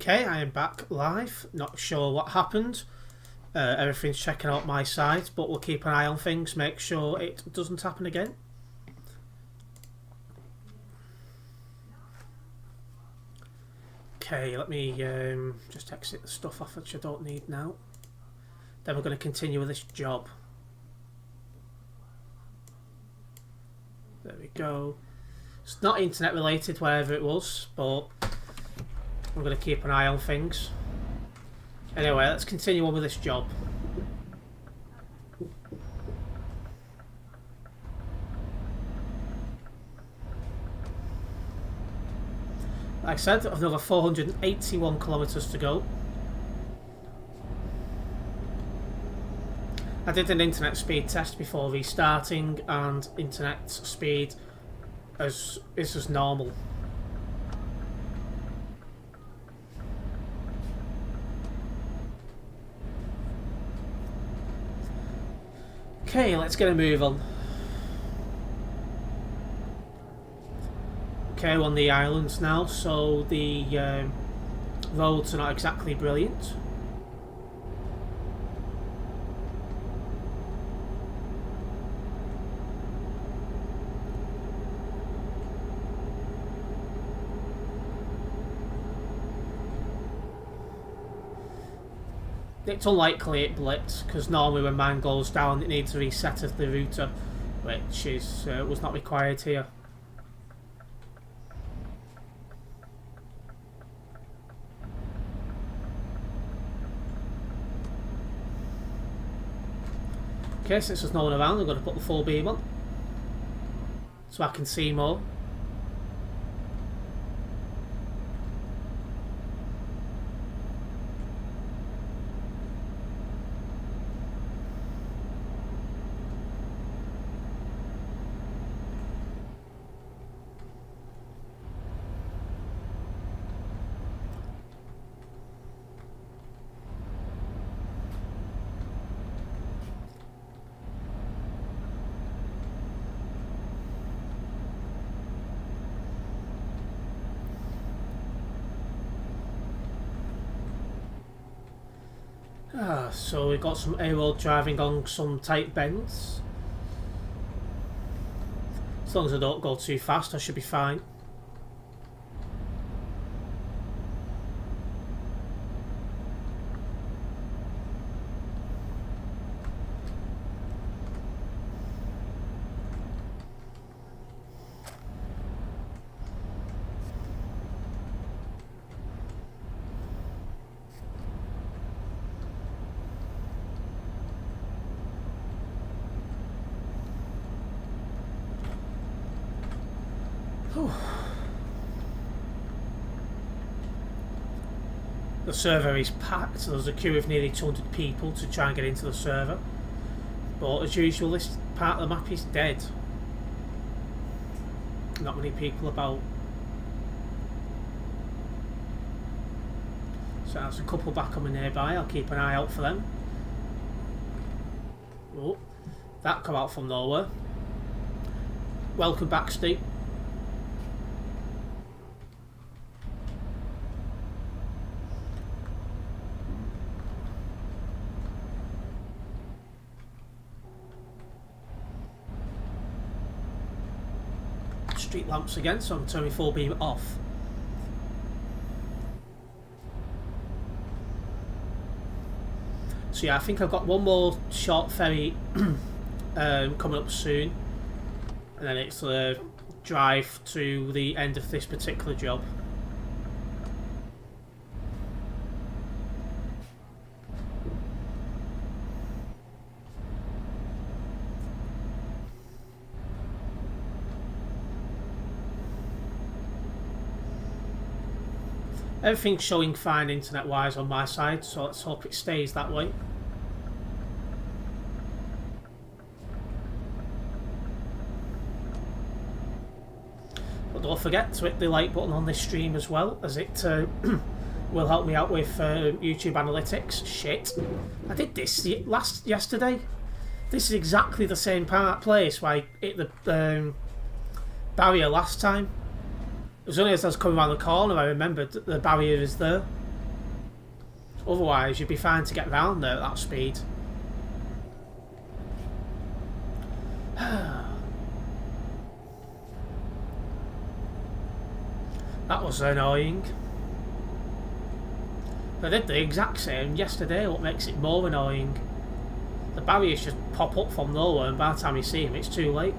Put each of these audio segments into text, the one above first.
Okay, I am back live. Not sure what happened. Everything's checking out my side, but we'll keep an eye on things, make sure it doesn't happen again. Okay, let me just exit the stuff off which I don't need now. Then we're going to continue with this job. There we go. It's not internet related, wherever it was, but I'm going to keep an eye on things. Anyway, let's continue on with this job. Like I said, I've another 481 kilometres to go. I did an internet speed test before restarting, and internet speed is as normal. Okay, let's get a move on. Okay, we're on the islands now, so the roads are not exactly brilliant. It's unlikely it blipped, because normally when mine goes down it needs a reset of the router, which is was not required here. Okay, since there's no one around, I'm going to put the full beam on so I can see more. So we've got some A-road driving on some tight bends. As long as I don't go too fast, I should be fine. The server is packed, so there's a queue of nearly 200 people to try and get into the server. But as usual, this part of the map is dead. Not many people about. So there's a couple back on me nearby, I'll keep an eye out for them. Oh, that come out from nowhere. Welcome back, Steve. Street lamps again, so I'm turning full beam off. So yeah, I think I've got one more short ferry coming up soon, and then it's a drive to the end of this particular job. Everything's showing fine internet wise on my side, so let's hope it stays that way. But don't forget to hit the like button on this stream as well, as it will help me out with YouTube analytics. Shit, I did this yesterday. This is exactly the same place where I hit the barrier last time. It was only as I was coming around the corner I remembered that the barrier is there. Otherwise, you'd be fine to get round there at that speed. That was annoying. I did the exact same yesterday, what makes it more annoying. The barriers just pop up from nowhere, and by the time you see them, it's too late.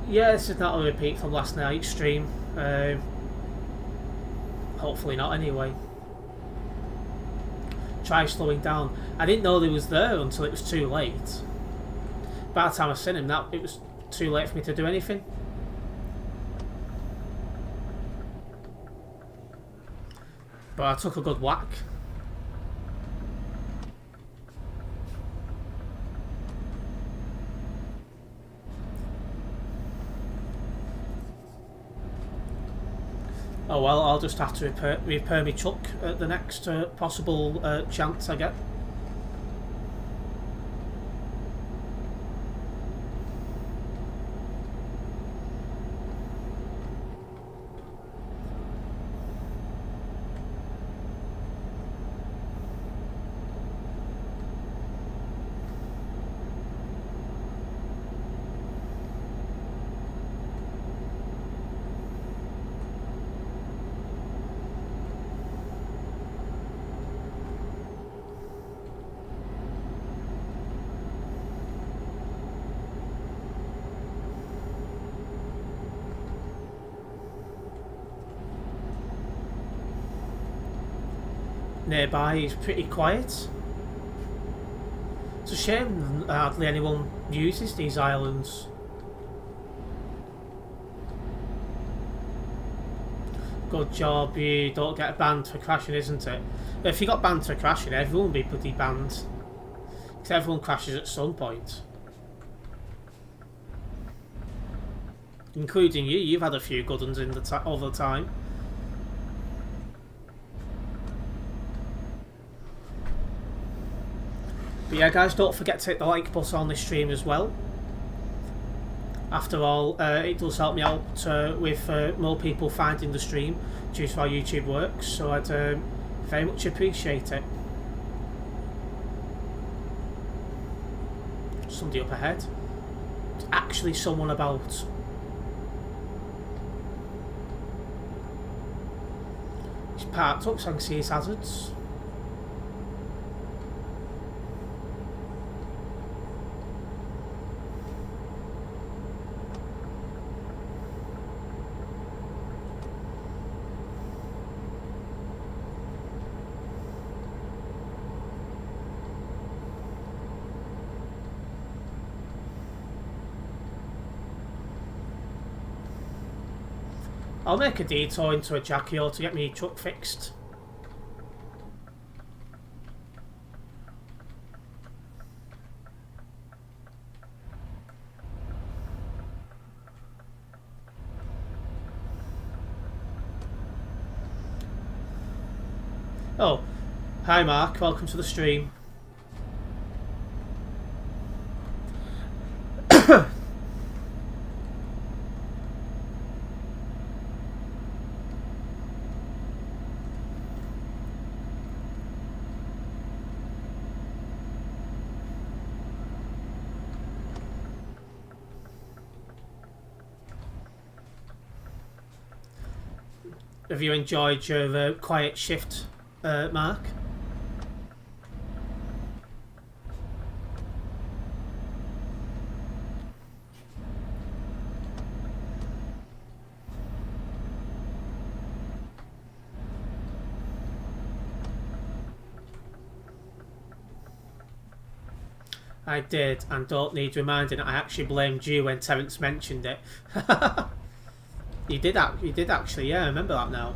Yeah, this is not a repeat from last night's stream. Hopefully not, anyway. Try slowing down. I didn't know they was there until it was too late. By the time I seen him, it was too late for me to do anything. But I took a good whack. Oh well, I'll just have to repair my truck at the next possible chance I get. Nearby is pretty quiet. It's a shame hardly anyone uses these islands. Good job, you don't get banned for crashing, isn't it? If you got banned for crashing, everyone would be bloody banned. Because everyone crashes at some point. Including you, you've had a few good ones in the over time. But yeah, guys, don't forget to hit the like button on this stream as well. After all, it does help me out with more people finding the stream due to how YouTube works, so I'd very much appreciate it. Somebody up ahead. There's actually someone about. He's parked up so I can see his hazards. I'll make a detour into a Jackie to get me truck fixed. Oh, hi Mark, welcome to the stream. Have you enjoyed your quiet shift, Mark? I did, and don't need reminding. I actually blamed you when Terence mentioned it. You did actually, yeah, I remember that now.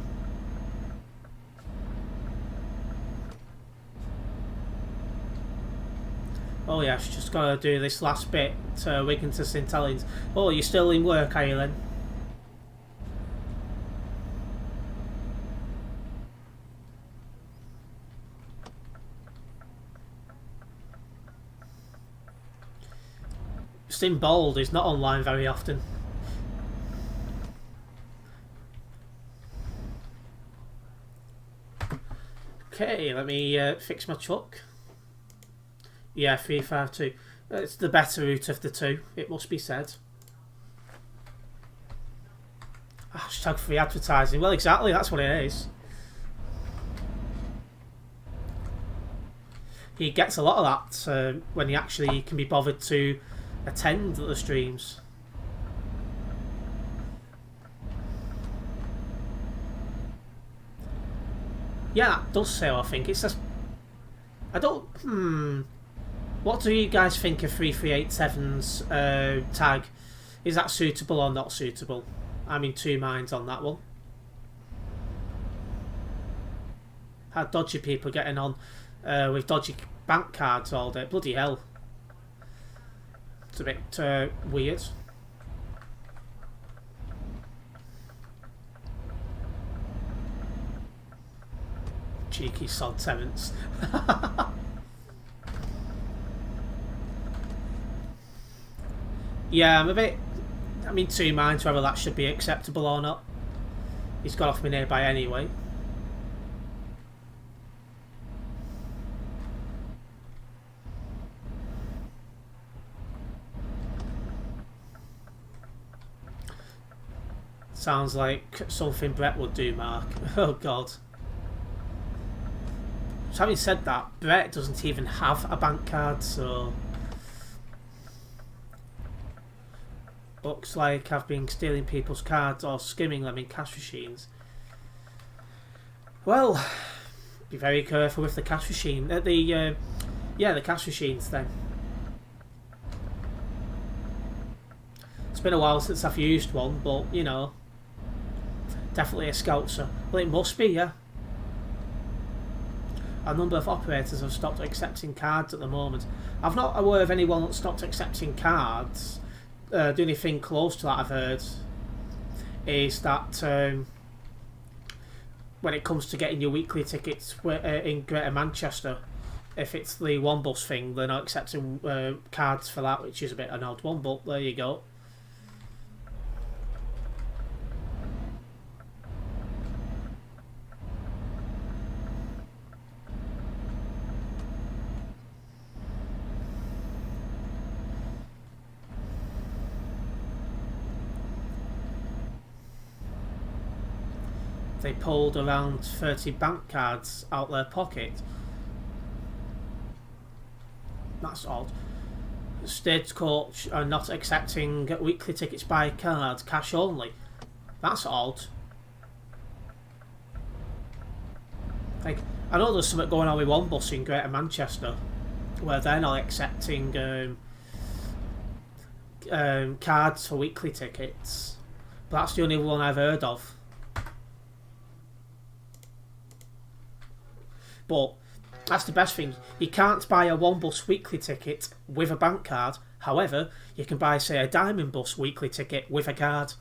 Oh yeah, I've just got to do this last bit to Wigan to St Helens. Oh, you're still in work, are you then? Justin Bold is not online very often. Okay, let me fix my truck. Yeah, 352. It's the better route of the two, it must be said. Hashtag free advertising. Well, exactly, that's what it is. He gets a lot of that when he actually can be bothered to attend the streams. Yeah, that does so, I think. It's just... I don't... What do you guys think of 3387's tag? Is that suitable or not suitable? I'm in two minds on that one. How dodgy people getting on with dodgy bank cards all day. Bloody hell. It's a bit weird. Cheeky sod tenants. Yeah, I'm in two minds whether that should be acceptable or not. He's got off me nearby anyway. Sounds like something Brett would do, Mark. Oh god. So having said that, Brett doesn't even have a bank card, so... Looks like I've been stealing people's cards or skimming them in cash machines. Well, be very careful with the cash machine. The cash machines then. It's been a while since I've used one, but you know, definitely a scouser. Well, it must be, yeah. A number of operators have stopped accepting cards at the moment. I'm not aware of anyone that stopped accepting cards. The only thing close to that I've heard is that when it comes to getting your weekly tickets in Greater Manchester, if it's the one bus thing, they're not accepting cards for that, which is a bit an odd one, but there you go. They pulled around 30 bank cards out their pocket. That's odd. Stagecoach are not accepting weekly tickets by card, cash only. That's odd. Like, I know there's something going on with one bus in Greater Manchester where they're not accepting cards for weekly tickets. But that's the only one I've heard of. But that's the best thing. You can't buy a one bus weekly ticket with a bank card. However, you can buy, say, a Diamond Bus weekly ticket with a card.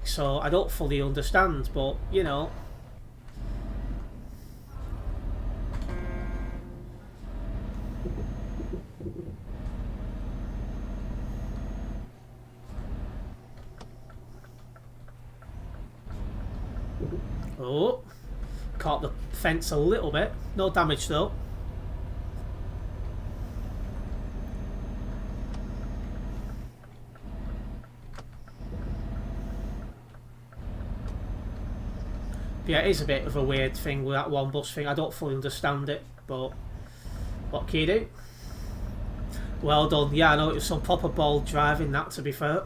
So I don't fully understand, but you know. Oh, caught the fence a little bit. No damage though. Yeah, it is a bit of a weird thing with that one bus thing. I don't fully understand it, but what can you do? Well done. Yeah, I know it was some proper bold driving that, to be fair.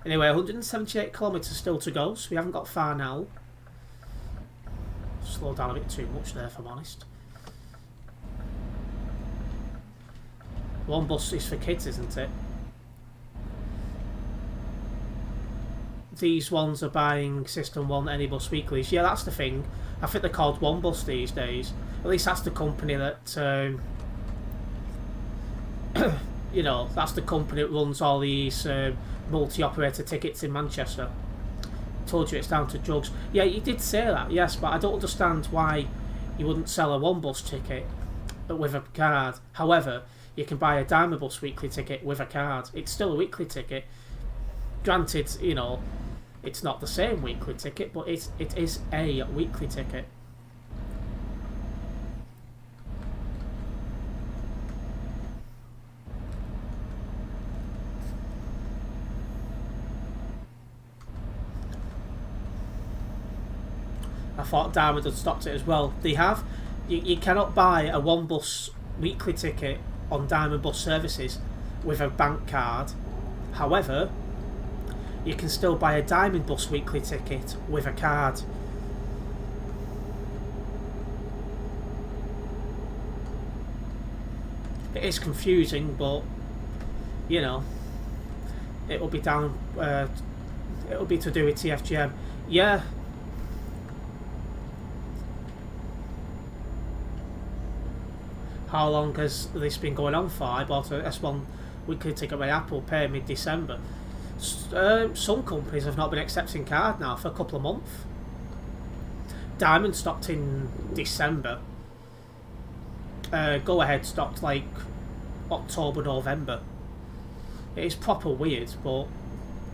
Anyway, 178 kilometres still to go, so we haven't got far now. Slowed down a bit too much there, if I'm honest. One bus is for kids, isn't it? These ones are buying System 1 Anybus weeklies. Yeah, that's the thing. I think they're called One Bus these days. At least that's the company that... you know, that's the company that runs all these multi-operator tickets in Manchester. Told you it's down to drugs. Yeah, you did say that, yes, but I don't understand why you wouldn't sell a one bus ticket with a card. However, you can buy a Diamond Bus weekly ticket with a card. It's still a weekly ticket. Granted, you know, it's not the same weekly ticket, but it is a weekly ticket. I thought Diamond had stopped it as well. They have. You cannot buy a one bus weekly ticket on Diamond Bus services with a bank card. However, you can still buy a Diamond Bus weekly ticket with a card. It is confusing, but you know, it will be down. It will be to do with TFGM. Yeah. How long has this been going on for? I bought a S1 weekly ticket by Apple Pay mid-December. Some companies have not been accepting card now for a couple of months. Diamond stopped in December. Go Ahead stopped like October, November. It is proper weird, but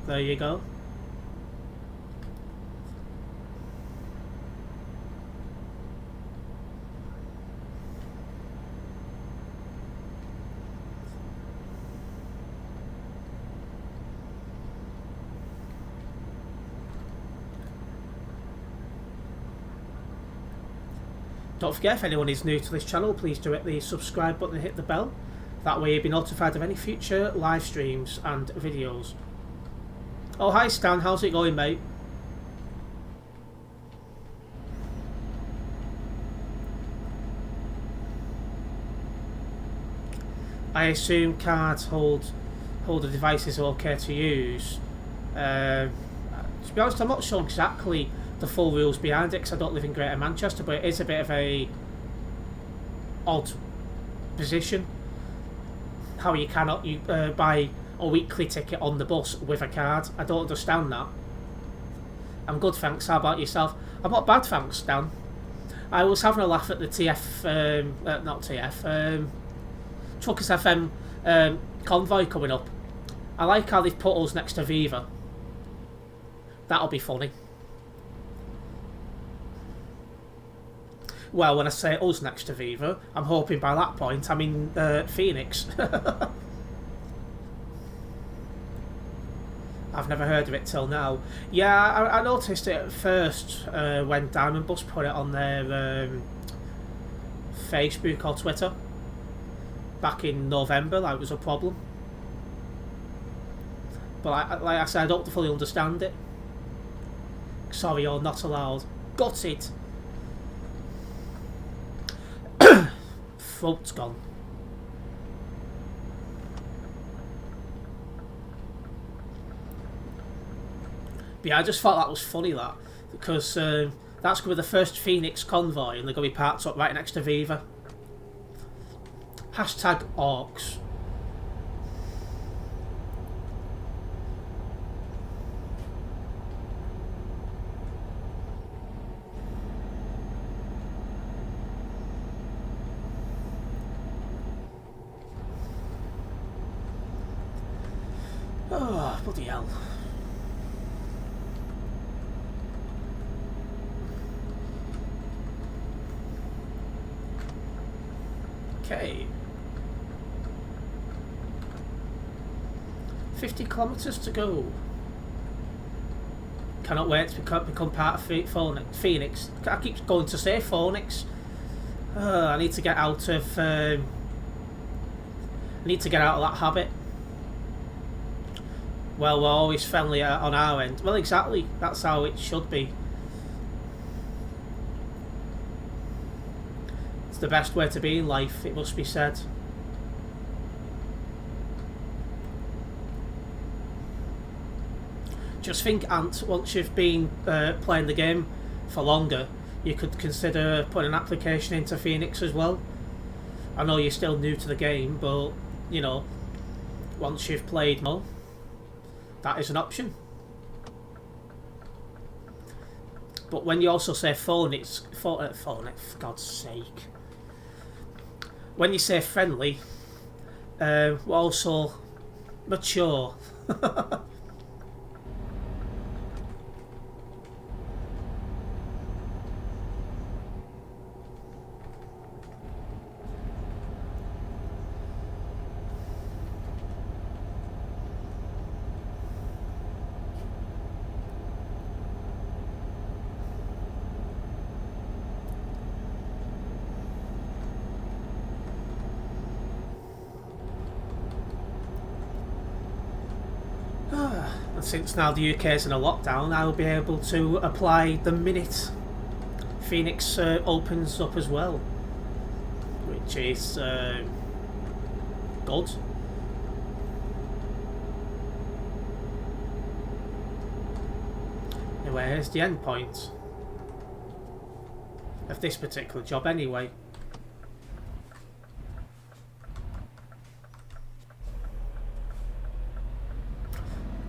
there you go. Don't forget, if anyone is new to this channel, please do hit the subscribe button and hit the bell. That way you'll be notified of any future live streams and videos. Oh, hi Stan, how's it going, mate? I assume cards holder devices are okay to use. To be honest, I'm not sure exactly the full rules behind it because I don't live in Greater Manchester, but it is a bit of a odd position how you cannot buy a weekly ticket on the bus with a card. I don't understand that. I'm good, thanks. How about yourself? I'm not bad, thanks, Dan. I was having a laugh at the Truckers FM convoy coming up. I like how they've put us next to Viva. That'll be funny. Well, when I say us next to Viva, I'm hoping by that point I'm in Phoenix. I've never heard of it till now. Yeah, I noticed it at first when Diamond Bus put it on their Facebook or Twitter back in November. That was a problem. But like I said, I don't fully understand it. Sorry, you're not allowed. Got it. Throat's gone. But yeah, I just thought that was funny, that, because that's going to be the first Phoenix convoy and they're going to be parked up right next to Viva. Hashtag orcs. Oh, bloody hell. Okay. 50 kilometres to go. Cannot wait to become part of Phoenix. I keep going to say Phoenix. I need to get out of that habit. Well, we're always friendly on our end. Well, exactly. That's how it should be. It's the best way to be in life, it must be said. Just think, Ant, once you've been playing the game for longer, you could consider putting an application into Phoenix as well. I know you're still new to the game, but, you know, once you've played more, that is an option. But when you also say phone, for God's sake. when you say friendly, we're also mature. And since now the UK is in a lockdown, I'll be able to apply the minute Phoenix opens up as well, which is good. Anyway, here's the end point of this particular job anyway.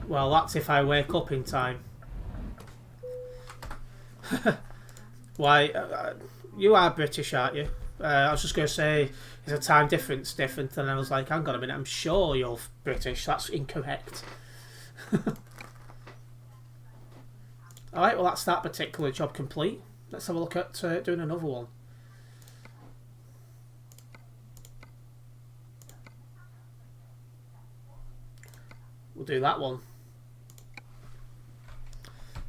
Well, that's if I wake up in time. Why, you are British, aren't you? I was just going to say, is the time difference different? And I was like, hang on a minute, I'm sure you're British. That's incorrect. Alright, well that's that particular job complete. Let's have a look at doing another one. We'll do that one.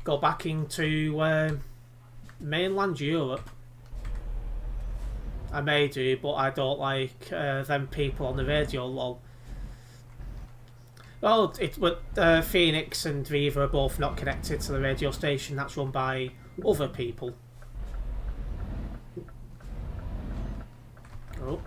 Go back into mainland Europe. I may do, but I don't like them people on the radio, lol. Well, Phoenix and Viva are both not connected to the radio station. That's run by other people. Oh.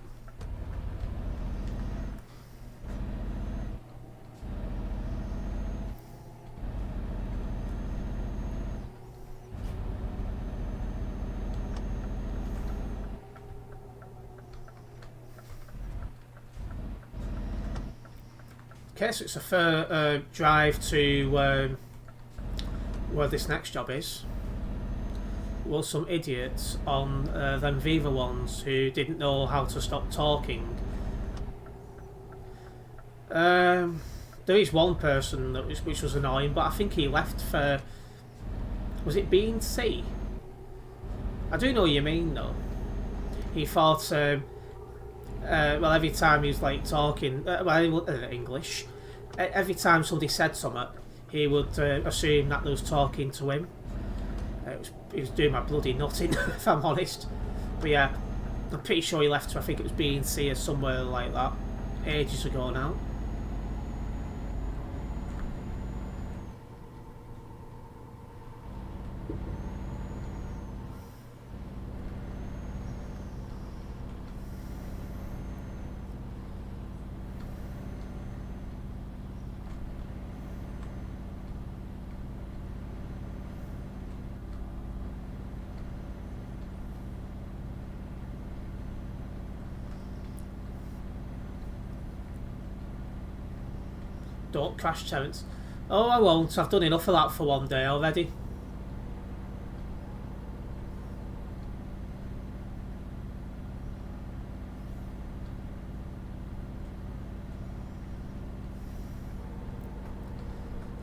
Okay, so it's a fair drive to where this next job is. Well, some idiots on them Viva ones who didn't know how to stop talking. There is one person which was annoying, but I think he left for... Was it B&C? I do know what you mean, though. He thought... well, every time he was like talking, English, every time somebody said something, he would assume that they was talking to him. He was doing my bloody nutting, if I'm honest. But yeah, I'm pretty sure he left to, I think it was B&C or somewhere like that, ages ago now. Don't crash, Terence. Oh, I won't. I've done enough of that for one day already.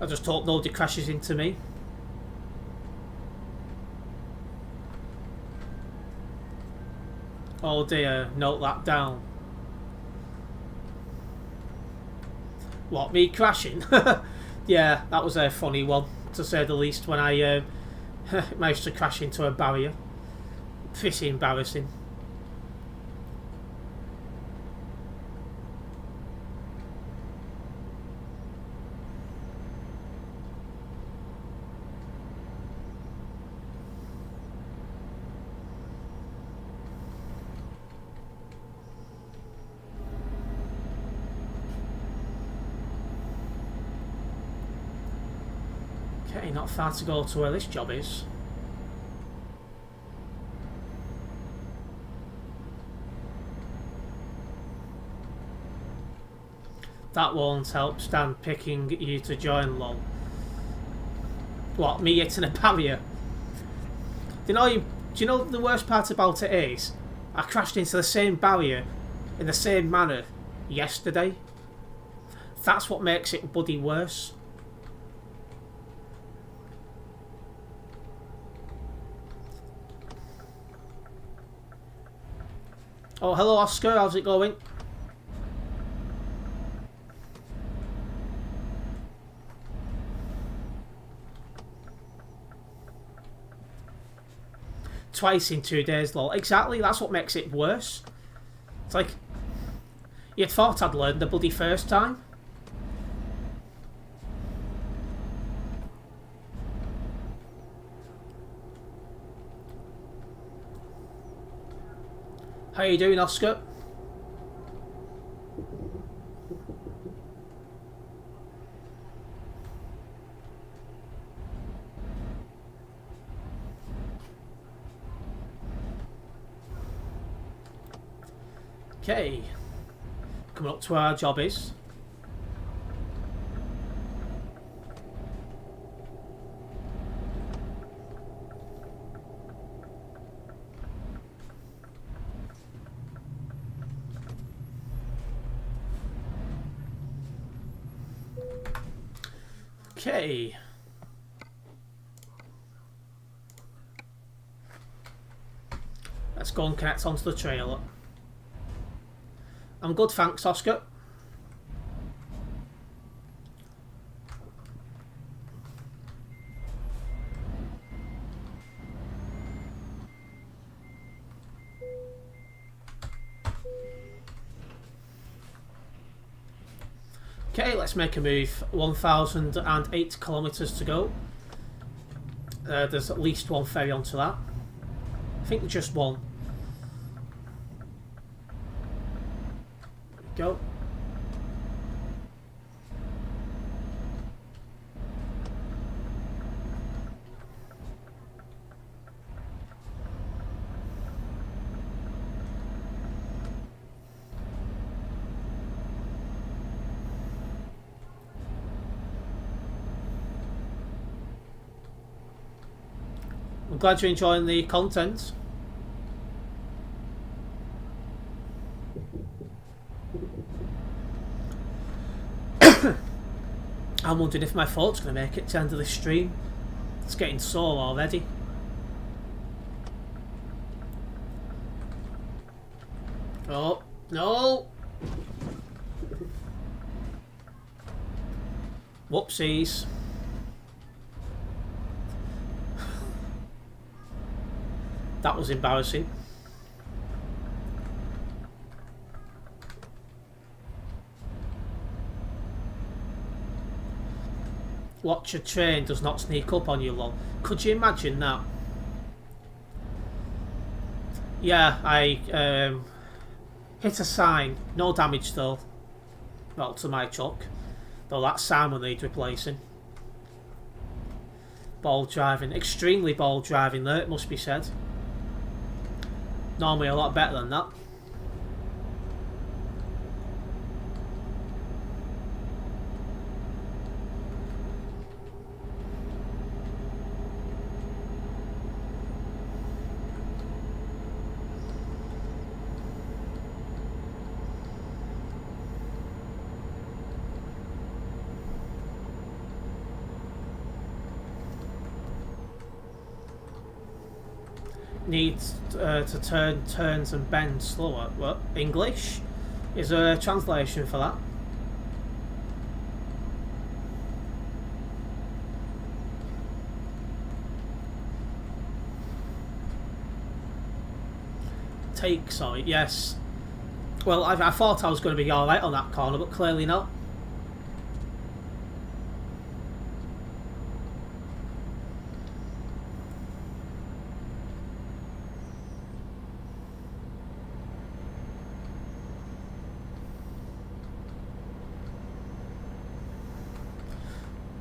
I just hope nobody crashes into me. Oh dear, note that down. What, me crashing? Yeah, that was a funny one, to say the least, when I managed to crash into a barrier. Pretty embarrassing. Okay, not far to go to where this job is. That won't help Stan picking you to join, lol. What, me hitting a barrier? Do you know the worst part about it is? I crashed into the same barrier in the same manner yesterday. That's what makes it bloody worse. Oh, hello Oscar, how's it going? Twice in 2 days, lol. Exactly, that's what makes it worse. It's like, you'd thought I'd learned the bloody first time. How you doing, Oscar? Okay. Coming up to our jobbies. Okay. Let's go and connect onto the trailer. I'm good, thanks, Oscar. Okay, let's make a move. 1,008 kilometres to go. There's at least one ferry onto that. I think just one. Go. I'm glad you're enjoying the content. I'm wondering if my phone's going to make it to the end of the stream. It's getting sore already. Oh, no! Whoopsies. That was embarrassing. Watch a train does not sneak up on you, lol. Could you imagine that? Yeah, I hit a sign. No damage though. Well, to my truck. Though that sign will need replacing. Ball driving. Extremely ball driving there, it must be said. Normally a lot better than that. Needs to turn turns and bend slower. What? English? Is there a translation for that? Take, sorry, yes. Well, I thought I was going to be alright on that corner, but clearly not.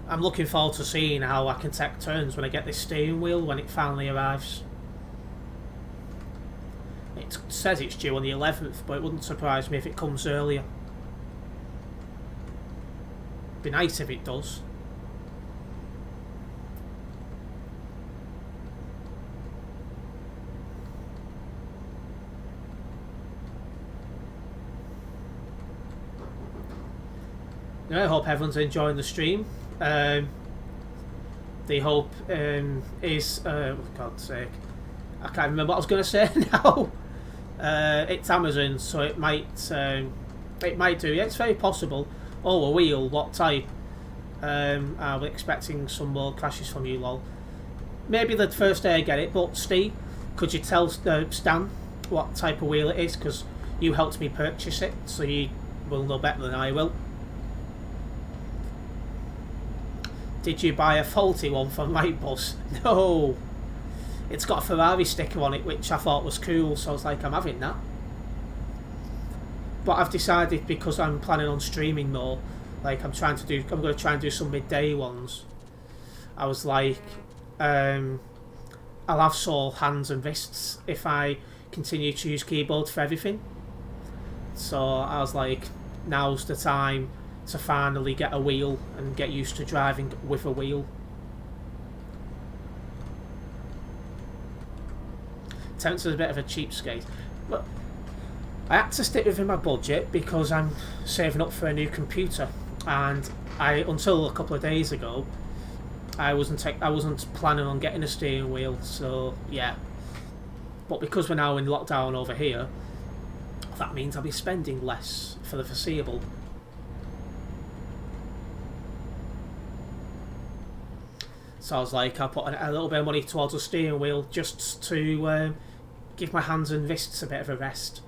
I'm looking forward to seeing how I can take turns when I get this steering wheel when it finally arrives. It says it's due on the 11th, but it wouldn't surprise me if it comes earlier. Be nice if it does. I hope everyone's enjoying the stream. The hope is, for God's sake, I can't remember what I was going to say now. It's Amazon, so it might do. Yeah, it's very possible. Oh, a wheel. What type? I'm expecting some more crashes from you, lol. Maybe the first day I get it, but Steve, could you tell Stan what type of wheel it is? Because you helped me purchase it, so you will know better than I will. Did you buy a faulty one from Lightbus? No. It's got a Ferrari sticker on it, which I thought was cool, so I was like, I'm having that. But I've decided, because I'm planning on streaming more, like I'm going to try and do some midday ones. I was like, I'll have sore hands and wrists if I continue to use keyboard for everything. So I was like, now's the time to finally get a wheel and get used to driving with a wheel. Terence is a bit of a cheapskate, but I had to stick within my budget because I'm saving up for a new computer, and until a couple of days ago I wasn't planning on getting a steering wheel, so yeah. But because we're now in lockdown over here, that means I'll be spending less for the foreseeable. So I was like, I'll put a little bit of money towards a steering wheel just to give my hands and wrists a bit of a rest.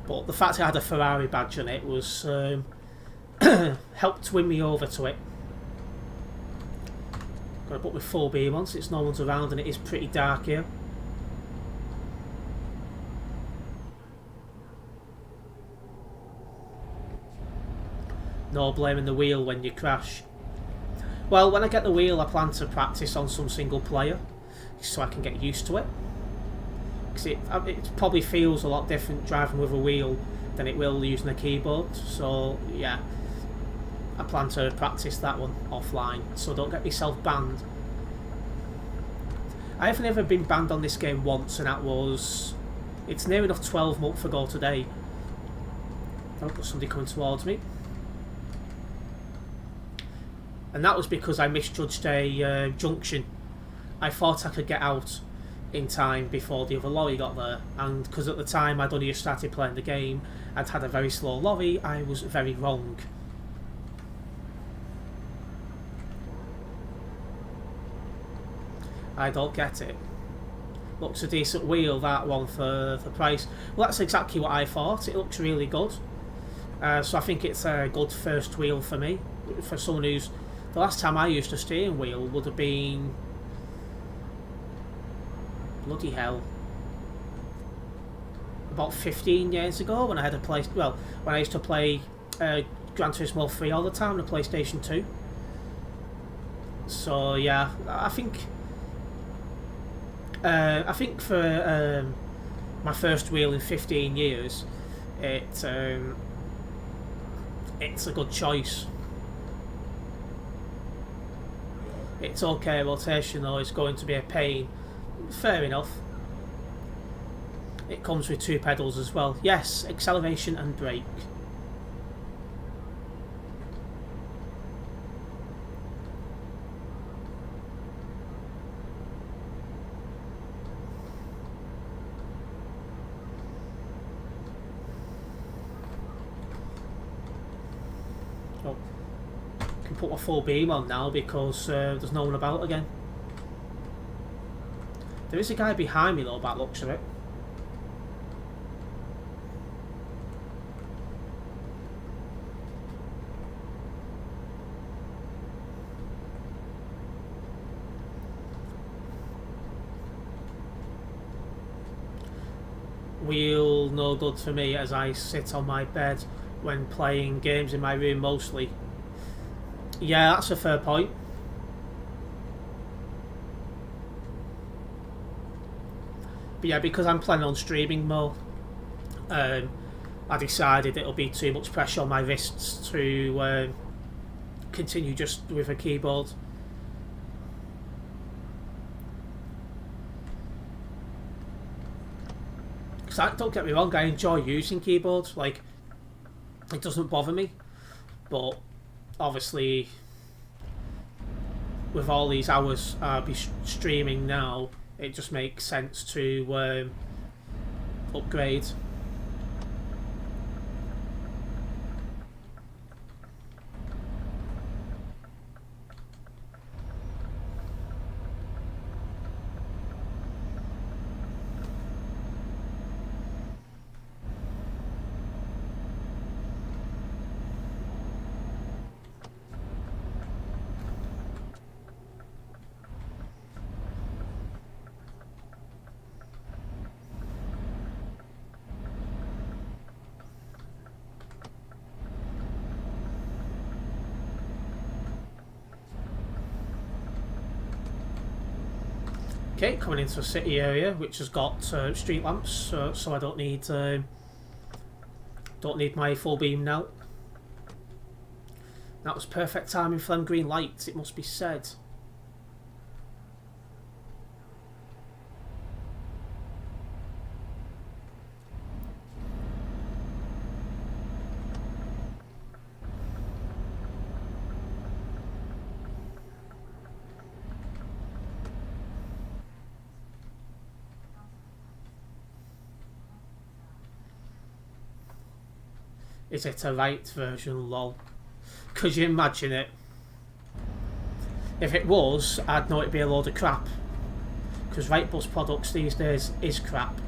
But the fact I had a Ferrari badge on it was helped win me over to it. Got to put my full beam on since no one's around and it is pretty dark here. No blaming the wheel when you crash. Well, when I get the wheel I plan to practice on some single player so I can get used to it. Because it probably feels a lot different driving with a wheel than it will using a keyboard. So yeah, I plan to practice that one offline so I don't get myself banned. I have never been banned on this game once, and that was... It's near enough 12 months ago today. Oh, got somebody coming towards me. And that was because I misjudged a junction. I thought I could get out in time before the other lorry got there, and because at the time I'd only just started playing the game, I'd had a very slow lorry, I was very wrong. I don't get it. Looks a decent wheel, that one, for the price. Well, that's exactly what I thought. It looks really good. So I think it's a good first wheel for me. For someone who's... The last time I used a steering wheel would have been... Bloody hell. About 15 years ago when I had a play... Well, when I used to play Gran Turismo 3 all the time on the PlayStation 2. So yeah, I think for my first wheel in 15 years, it's a good choice. It's okay, rotation though is going to be a pain. Fair enough. It comes with 2 pedals as well. Yes, acceleration and brake. Oh, I can put my full beam on now because there's no one about again. There is a guy behind me though, by the looks of it. Wheel no good for me as I sit on my bed when playing games in my room mostly. Yeah, that's a fair point. But yeah, because I'm planning on streaming more, I decided it'll be too much pressure on my wrists to continue just with a keyboard. Because don't get me wrong, I enjoy using keyboards. Like, it doesn't bother me, but obviously, with all these hours I'll be streaming now, it just makes sense to upgrade. Okay, coming into a city area which has got street lamps, so I don't need my full beam now. That was perfect timing for them green lights, it must be said. Is it a right version, lol? Could you imagine it? If it was, I'd know it'd be a load of crap. Because Rightbus products these days is crap.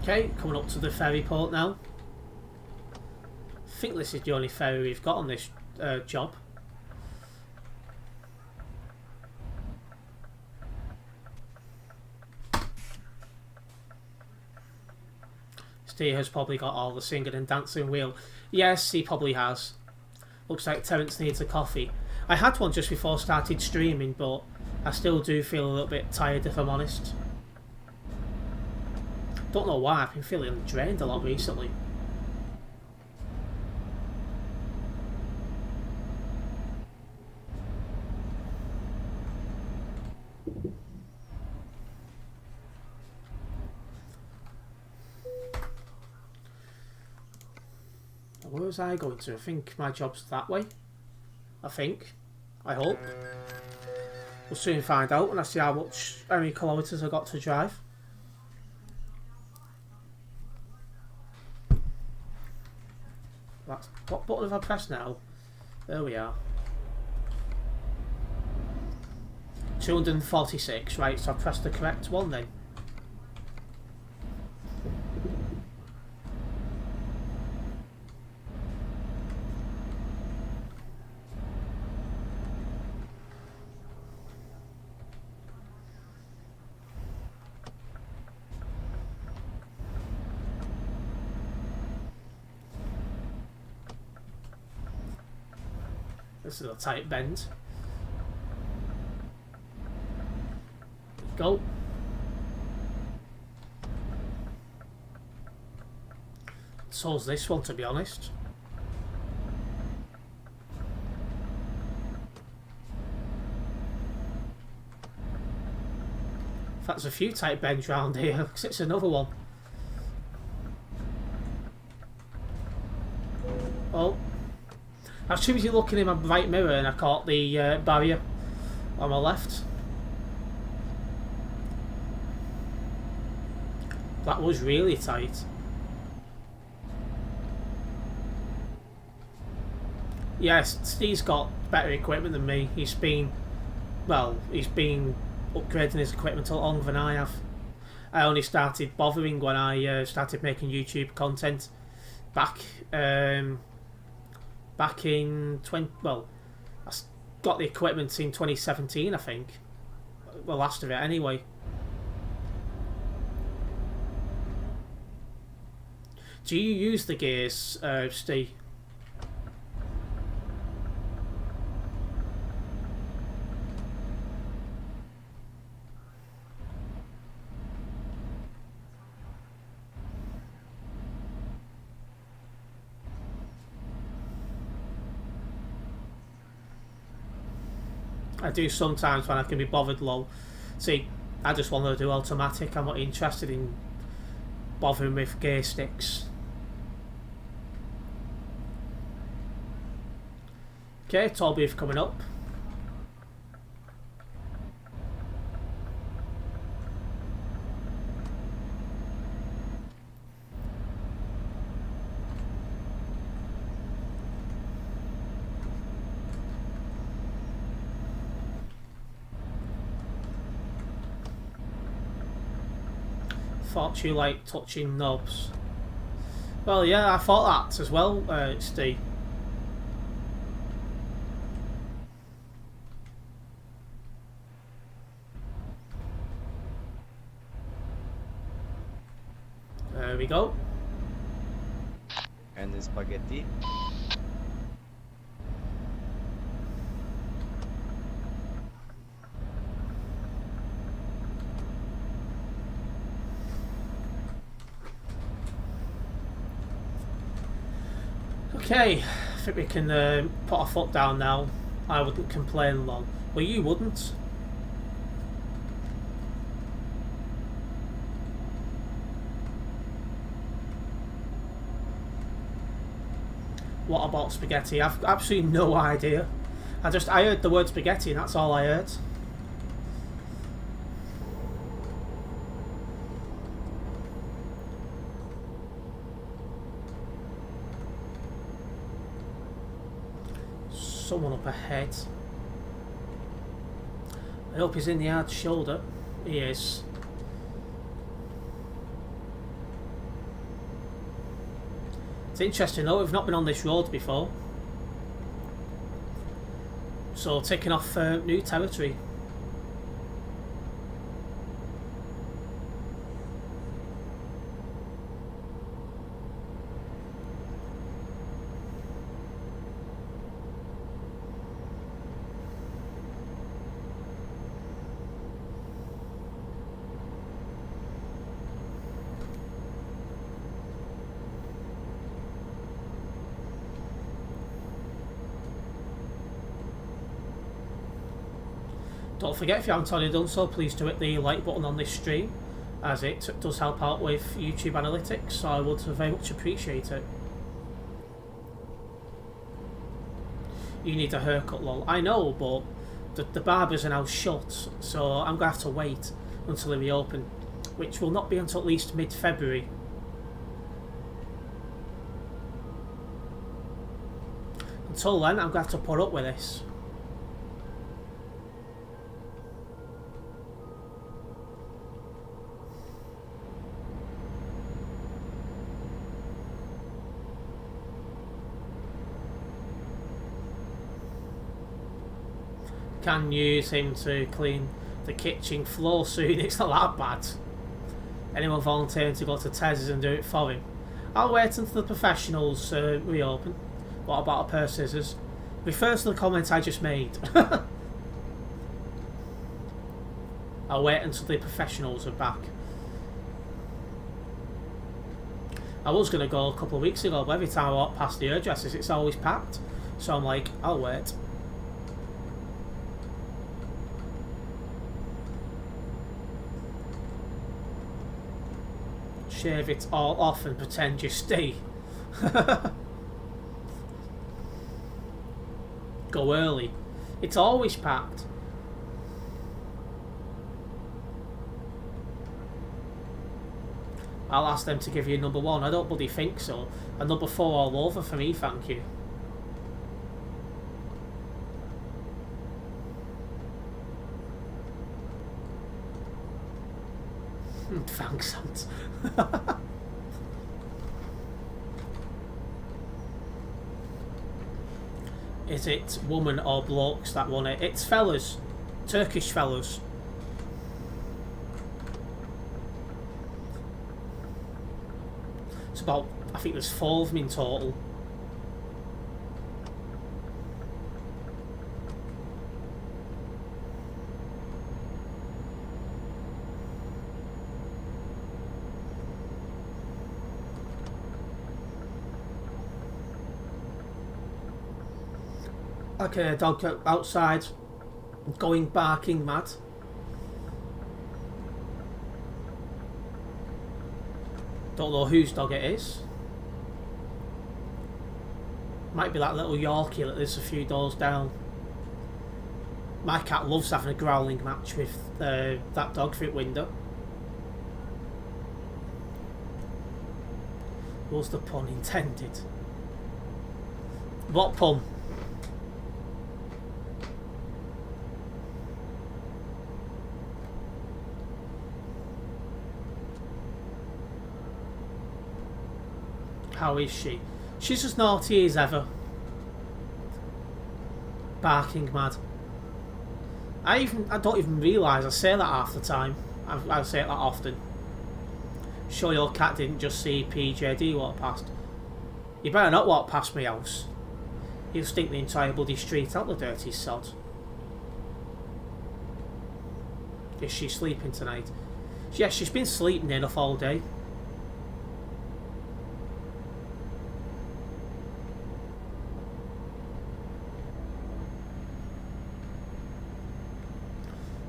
Okay, coming up to the ferry port now. I think this is the only ferry we've got on this job. Steve has probably got all the singing and dancing wheel. Yes, he probably has. Looks like Terence needs a coffee. I had one just before I started streaming, but I still do feel a little bit tired if I'm honest. Don't know why, I've been feeling drained a lot recently. Where was I going to? I think my job's that way. I think. I hope. We'll soon find out when I see how many kilometres I've got to drive. That's, what button have I pressed now? There we are. 246, right, so I've pressed the correct one then. This is a tight bend. Go. So's this one, to be honest. In fact, there's a few tight bends round here, because it's another one. Oh. I was too busy looking in my right mirror and I caught the barrier on my left. That was really tight. Yes, Steve's got better equipment than me. He's been upgrading his equipment a lot longer than I have. I only started bothering when I started making YouTube content back in I got the equipment in 2017, I think. The last of it, anyway. Do you use the gears, Steve? I do sometimes when I can be bothered, lol. See, I just want to do automatic. I'm not interested in bothering with gear sticks. Okay, tall beef coming up. Thought you like touching knobs. Well, yeah, I thought that as well, Steve. There we go. And the spaghetti. Okay, I think we can put our foot down now. I wouldn't complain long. Well, you wouldn't. What about spaghetti? I've absolutely no idea. I heard the word spaghetti and that's all I heard. Someone up ahead. I hope he's in the hard shoulder. He is. It's interesting though, we've not been on this road before. So taking off new territory. Don't forget, if you haven't already done so, please do hit the like button on this stream, as it does help out with YouTube analytics, so I would very much appreciate it. You need a haircut, lol. I know, but the barbers are now shut, so I'm going to have to wait until they reopen, which will not be until at least mid-February. Until then, I'm going to have to put up with this. Can use him to clean the kitchen floor soon. It's not that bad. Anyone volunteering to go to Tez's and do it for him? I'll wait until the professionals reopen. What about a pair of scissors? Refers to the comment I just made. I'll wait until the professionals are back. I was going to go a couple of weeks ago, but every time I walk past the hairdressers, it's always packed. So I'm like, I'll wait. Shave it all off and pretend you stay. Go early. It's always packed. I'll ask them to give you number 1. I don't bloody think so. A number 4 all over for me, thank you. Thanks, Ant. Is it woman or blokes that won it? It's fellas. Turkish fellas. It's about I think there's 4 of them in total. Okay, a dog outside, going barking mad. Don't know whose dog it is. Might be that little Yorkie that lives a few doors down. My cat loves having a growling match with that dog through the window. Was the pun intended? What pun? How is she? She's as naughty as ever. Barking mad. I don't even realise I say that half the time. I say it that often. Sure your cat didn't just see PJD walk past. You better not walk past my house. He'll stink the entire bloody street out, the dirty sod. Is she sleeping tonight? Yes, she's been sleeping enough all day.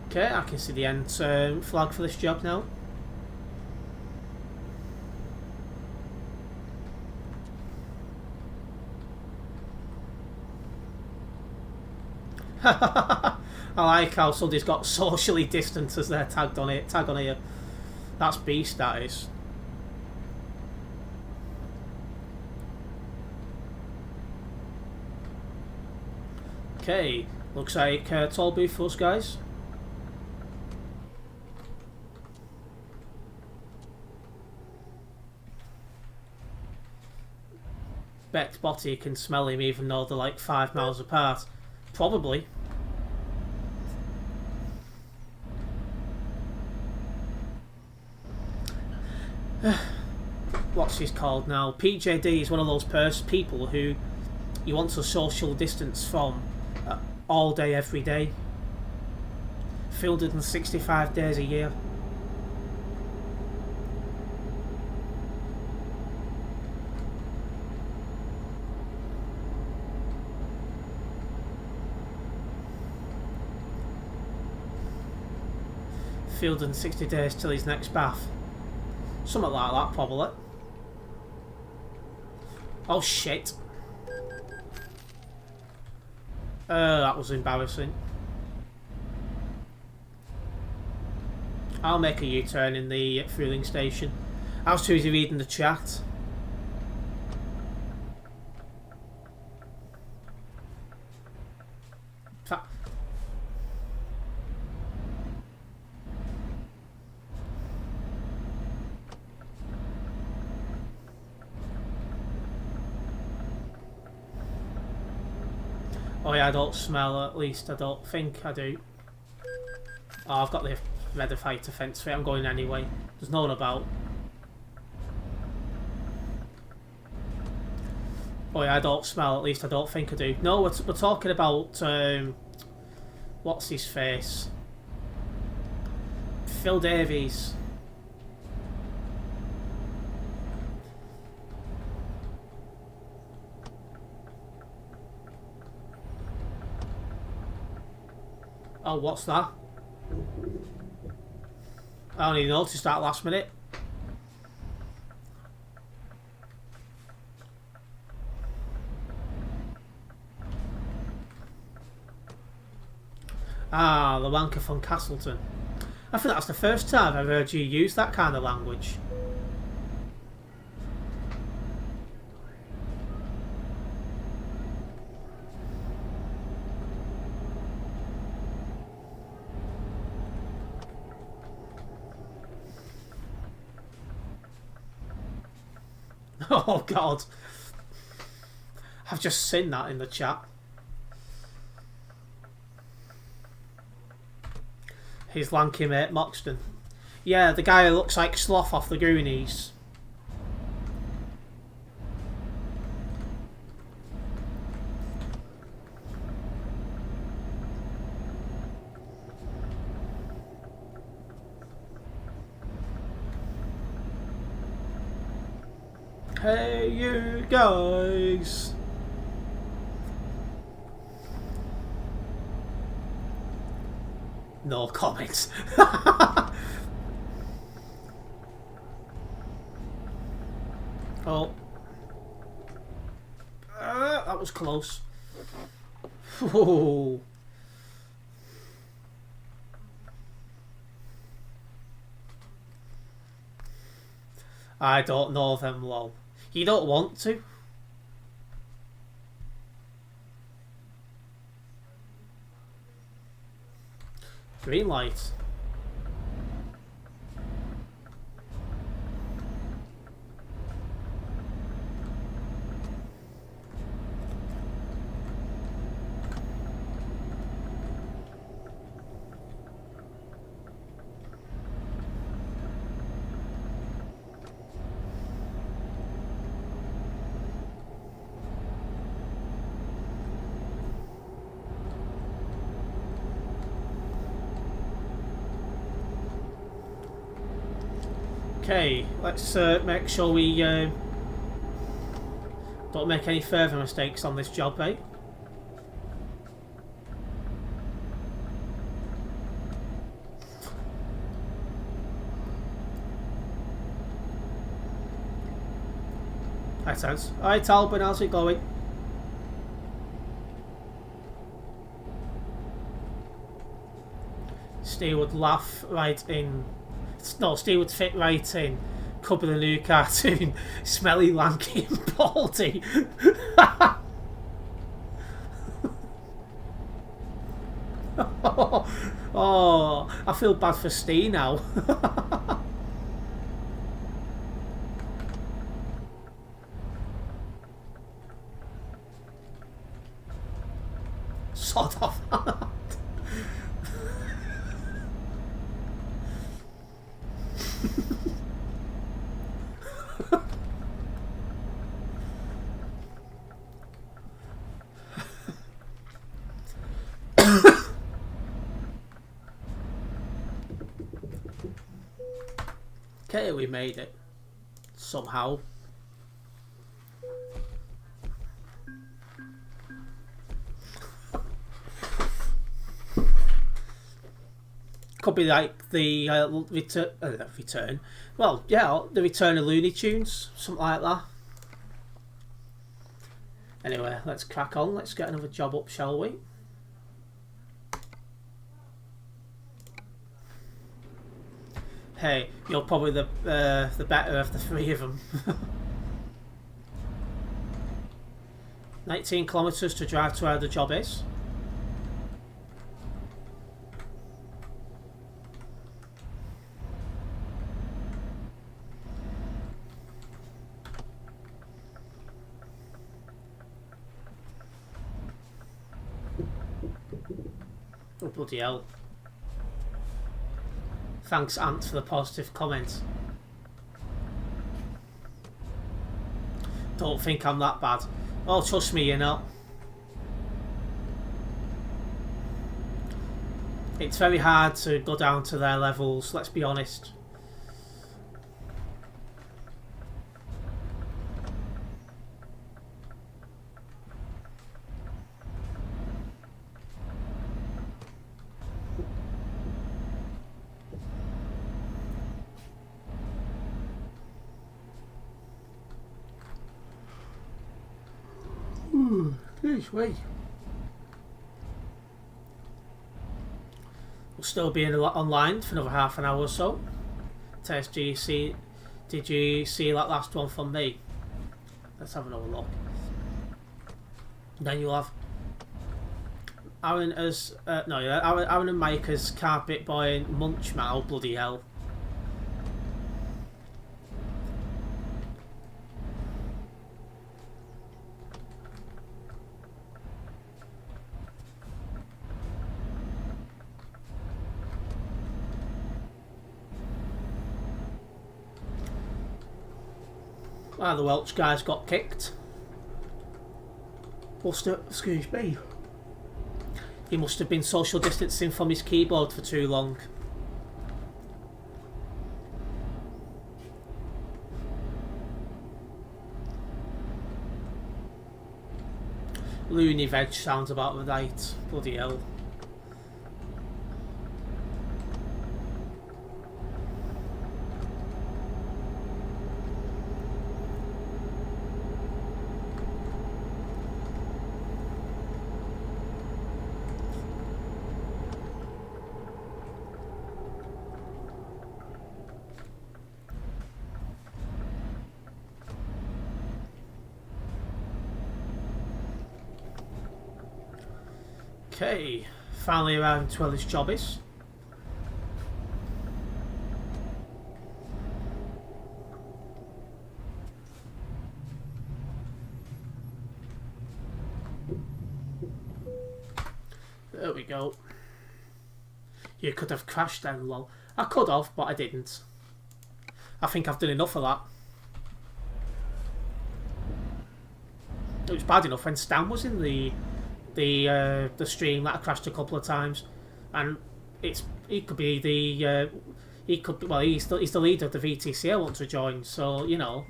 Okay, I can see the end flag for this job now. I like how somebody's got socially distant as their tag on here. That's beast, that is. Okay, looks like toll booth for us, guys. Bet Botty can smell him even though they're like 5 miles apart. Probably. What's he called now? PJD is one of those people who you want to social distance from all day, every day. 365 days a year. Fielding 60 days till his next bath. Something like that, probably. Oh shit. That was embarrassing. I'll make a U-turn in the fueling station. I was too busy reading the chat. Oh yeah, I don't smell, at least I don't think I do. Oh, I've got the red fighter fence for it, I'm going anyway. There's no one about. Oh yeah, I don't smell, at least I don't think I do. No, we're talking about, what's his face? Phil Davies. Oh, what's that? I only noticed that last minute. Ah, the wanker from Castleton. I think that's the first time I've heard you use that kind of language. Oh god. I've just seen that in the chat. His lanky mate Moxton. Yeah, the guy who looks like Sloth off the Goonies. Hey, you guys. No comments. Oh. That was close. Whoa. I don't know them, lol. You don't want to? Green light. Okay, let's make sure we don't make any further mistakes on this job, eh? Hi, Taz. Hi, Talbot, how's it going? Steve would laugh right in. No, Steve would fit right in. Cover the new cartoon. Smelly, lanky, and baldy. Oh, I feel bad for Steve now. Sort of. Okay, we made it. Somehow. Could be like the return. Well, yeah, the return of Looney Tunes, something like that. Anyway, let's crack on. Let's get another job up, shall we? Hey, you're probably the better of the three of them. 19 kilometres to drive to where the job is. Oh, bloody hell. Thanks, Ant, for the positive comment. Don't think I'm that bad. Oh, trust me, you're not. It's very hard to go down to their levels, let's be honest. Wait. We'll still be online for another half an hour or so. Tess, did you see that last one from me? Let's have another look. Then you'll have Aaron as Aaron and Mike as Carpet Boy and Munchman. Oh, bloody hell. Ah, the Welsh guys got kicked. Excuse me. He must have been social distancing from his keyboard for too long. Loony veg sounds about right. Bloody hell. Okay, finally arriving to where this job is. There we go. You could have crashed then, lol. I could have, but I didn't. I think I've done enough of that. It was bad enough when Stan was in the stream that I crashed a couple of times, and he could be the he's the leader of the VTC I want to join, so you know.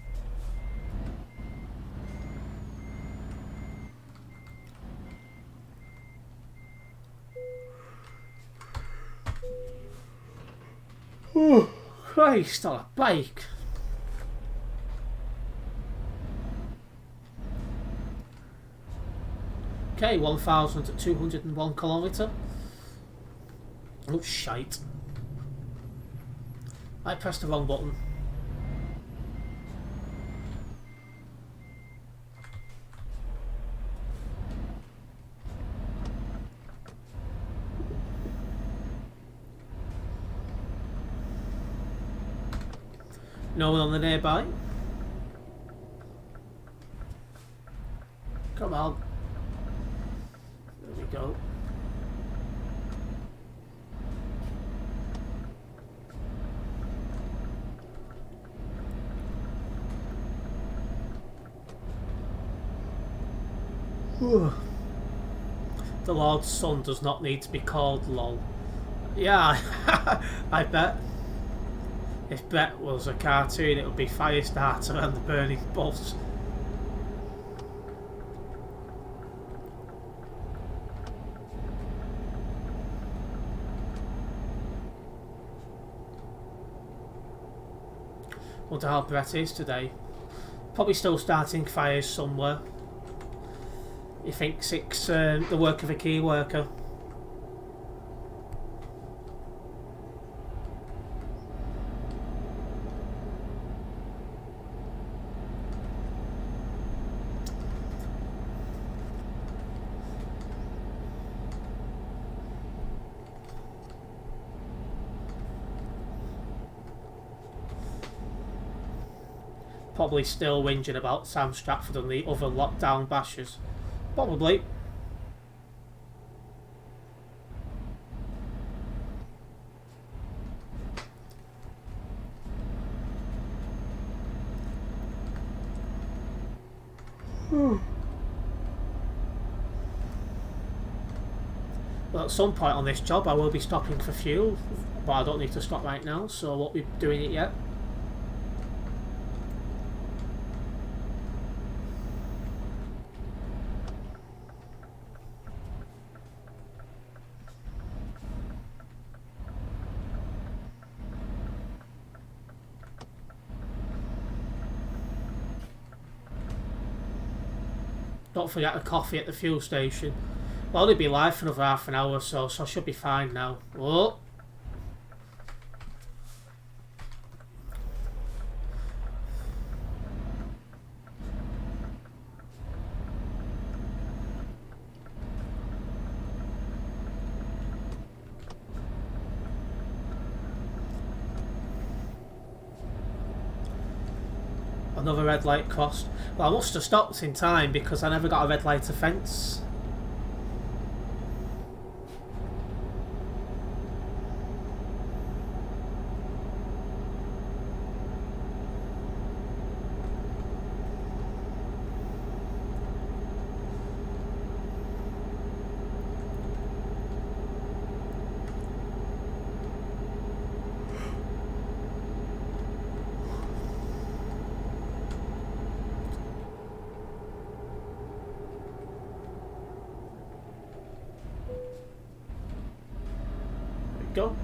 Oh Christ, on a bike. Okay, 1,201 kilometre. Oh, shite. I pressed the wrong button. No one on the nearby. Come on. There we go. The Lord's son does not need to be called lol. Yeah, I bet. If Bet was a cartoon, it would be Firestarter and the Burning Bus. Wonder how Brett is today. Probably still starting fires somewhere. He thinks it's the work of a key worker. Probably still whinging about Sam Stratford and the other lockdown bashers. Probably. Well, at some point on this job I will be stopping for fuel, but I don't need to stop right now, so I won't be doing it yet. Don't forget a coffee at the fuel station. Well, I'll only be live for another half an hour or so, so I should be fine now. Oh. Another red light crossed. Well, I must have stopped in time because I never got a red light offence. go.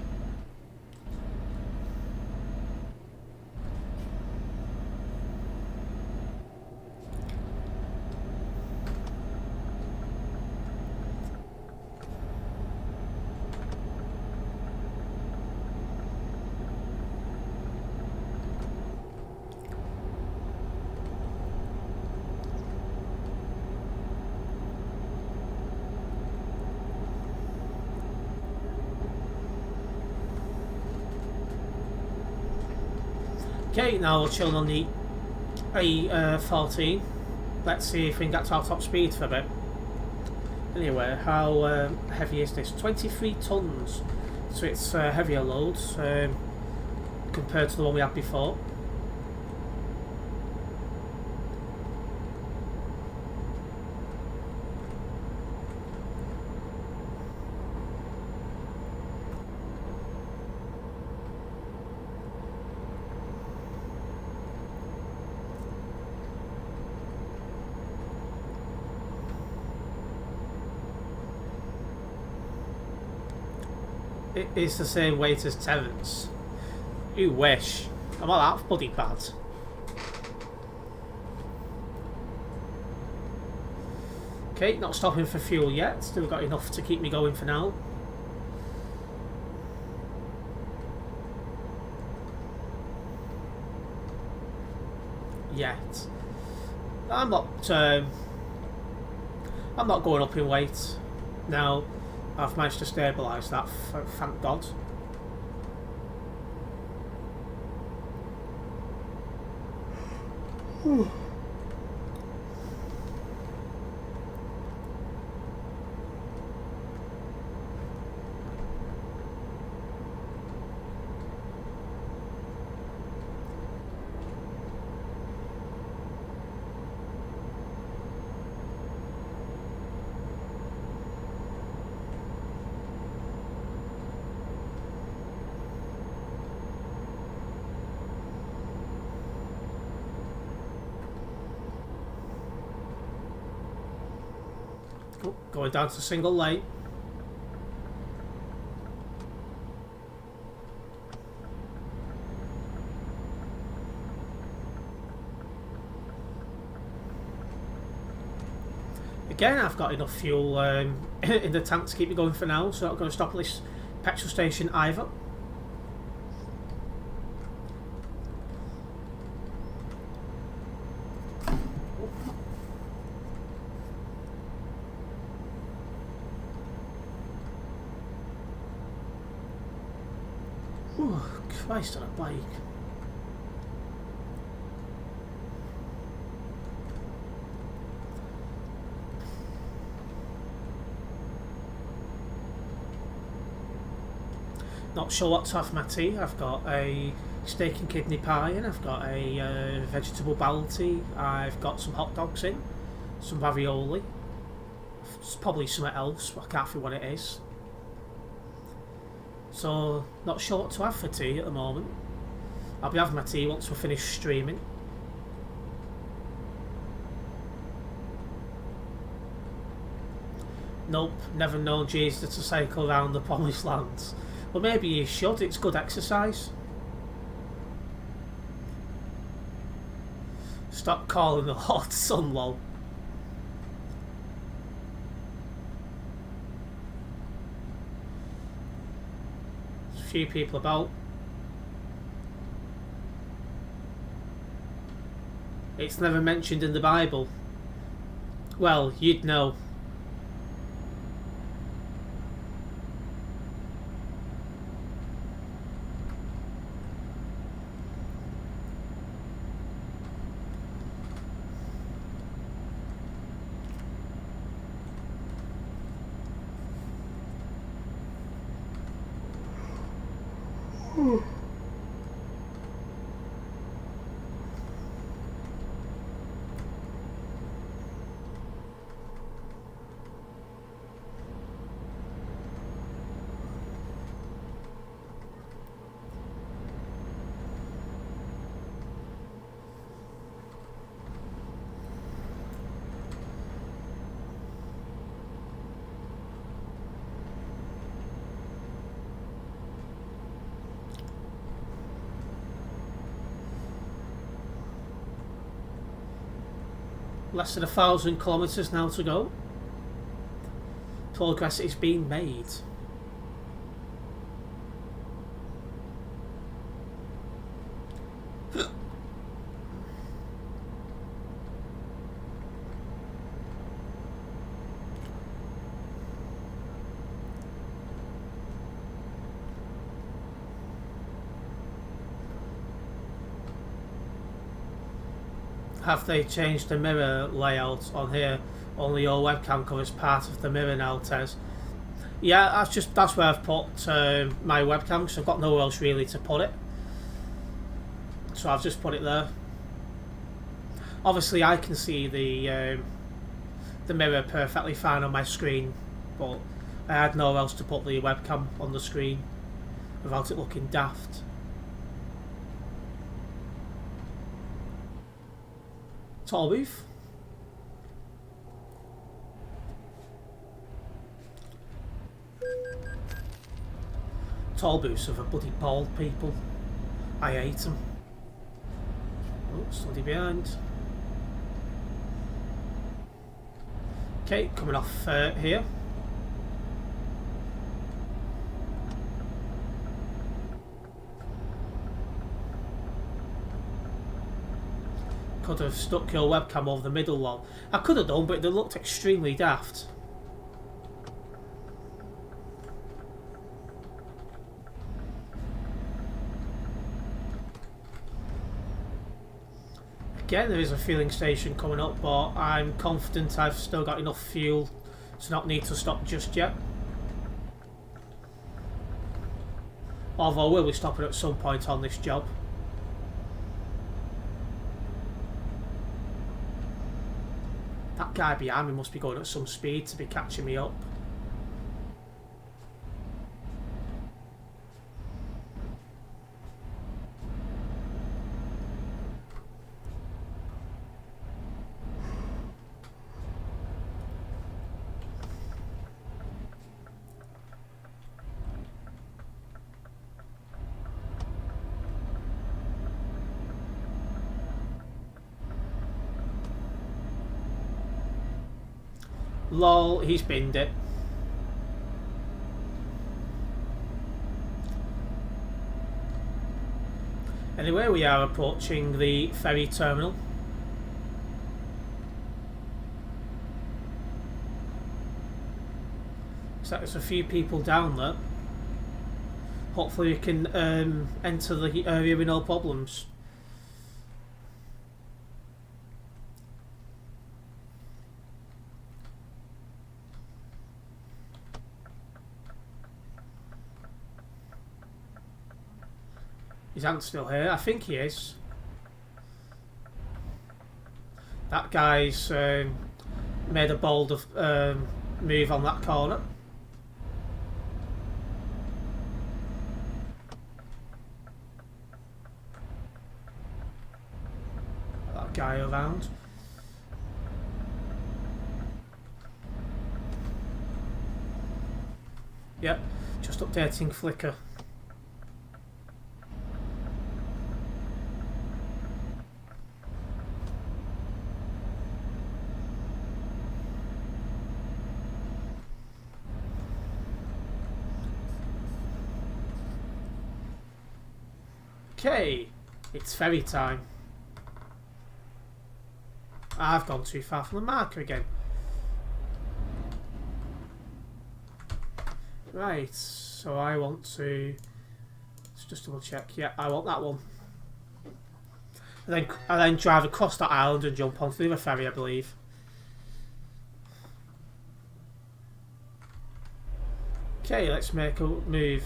Okay, now we're chilling on the A14. Let's see if we can get to our top speed for a bit. Anyway, how heavy is this? 23 tons. So it's heavier loads compared to the one we had before. It is the same weight as Terence. You wish. I'm not that bloody bad. Okay, not stopping for fuel yet. Still got enough to keep me going for now. Yet. I'm not going up in weight. Now, I've managed to stabilise that, thank God. Going down to single lane. Again, I've got enough fuel in the tank to keep me going for now, so I'm not going to stop at this petrol station either. Christ on a bike. Not sure what to have for my tea. I've got a steak and kidney pie and I've got a vegetable bowel tea. I've got some hot dogs in, some ravioli. It's probably something else, I can't think what it is. So, not sure what to have for tea at the moment. I'll be having my tea once we're finished streaming. Nope, never known Jesus to cycle around the promised lands. Well, maybe you should, it's good exercise. Stop calling the Lord son, lol. Few people about. It's never mentioned in the Bible. Well, you'd know. Less than 1,000 kilometres now to go. Progress is being made. Have they changed the mirror layout on here? Only your webcam covers part of the mirror now, Tez. Yeah, that's where I've put my webcam, because I've got nowhere else really to put it. So I've just put it there. Obviously I can see the mirror perfectly fine on my screen, but I had nowhere else to put the webcam on the screen without it looking daft. Tall booth. Tall booths are for bloody bald people. I hate them. Oh, somebody behind. Okay, coming off here. Could have stuck your webcam over the middle one. I could have done, but they looked extremely daft. Again, there is a fueling station coming up, but I'm confident I've still got enough fuel to not need to stop just yet. Although we'll be stopping at some point on this job. That guy behind me must be going at some speed to be catching me up. Lol, he's binned it. Anyway, we are approaching the ferry terminal. So there's a few people down there. Hopefully we can enter the area with no problems. Is Ant still here? I think he is. That guy's made a bold move on that corner. That guy around. Yep, just updating Flickr. Okay, it's ferry time. I've gone too far from the marker again. Right, so I want to... Let's just double check. Yeah, I want that one. And then drive across that island and jump onto the other ferry, I believe. Okay, let's make a move.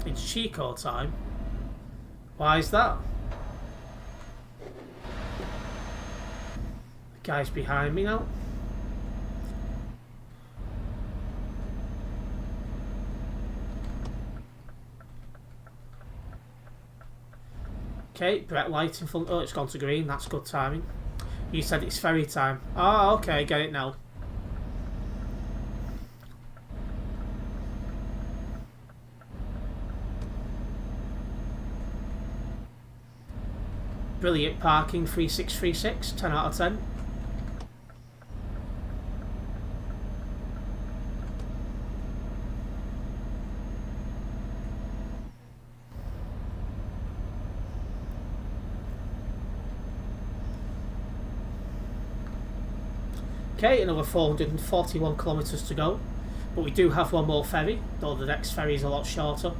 It's Chico time. Why is that? The guy's behind me now. Okay, Brett light in front. Oh, it's gone to green. That's good timing. You said it's ferry time. Oh, okay, get it now. Brilliant parking, 3636, 10 out of 10. Okay, another 441 kilometres to go. But we do have one more ferry, though the next ferry is a lot shorter.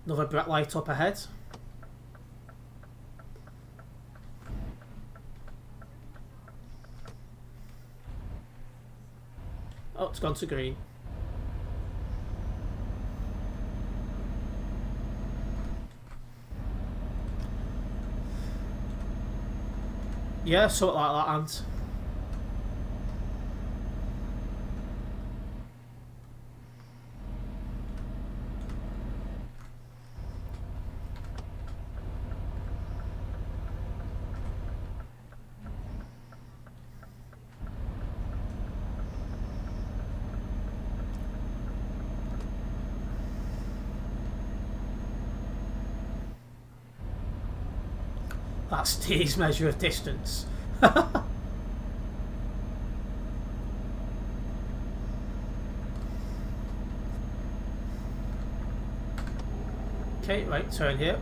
Another bright light up ahead. Oh, it's gone to green. Yeah, something like that, Ant. That's T's measure of distance. Okay, right, turn here.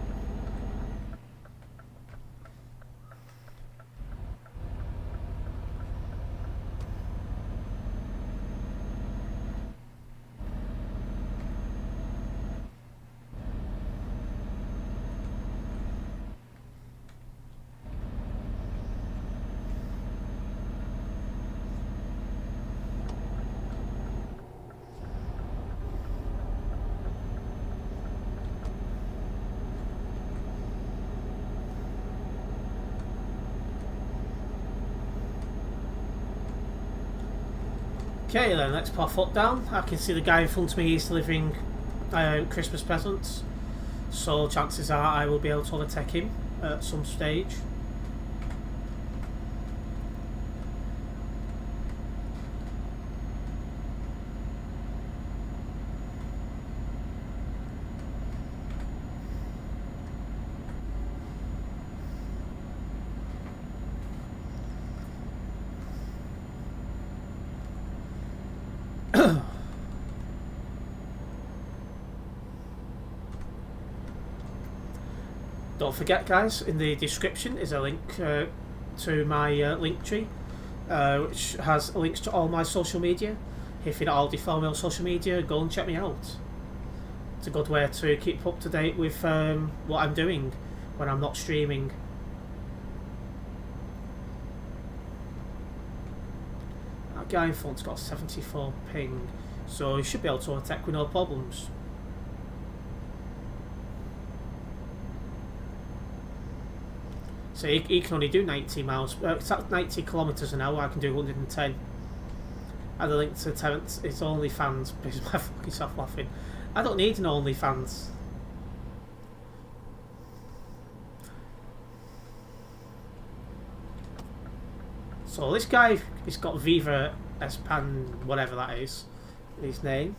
Okay, then let's put our foot down. I can see the guy in front of me is delivering Christmas presents, so chances are I will be able to overtake him at some stage. Don't forget, guys, in the description is a link to my link tree, which has links to all my social media. If you're not already following me on social media, go and check me out. It's a good way to keep up to date with what I'm doing when I'm not streaming. That guy in front's got 74 ping, so he should be able to attack with no problems. So he can only do 90 miles, 90 kilometres an hour. I can do 110. And the link to Terence is OnlyFans. Pisses my fucking self laughing. I don't need an OnlyFans. So this guy has got Viva Espan, whatever that is, his name.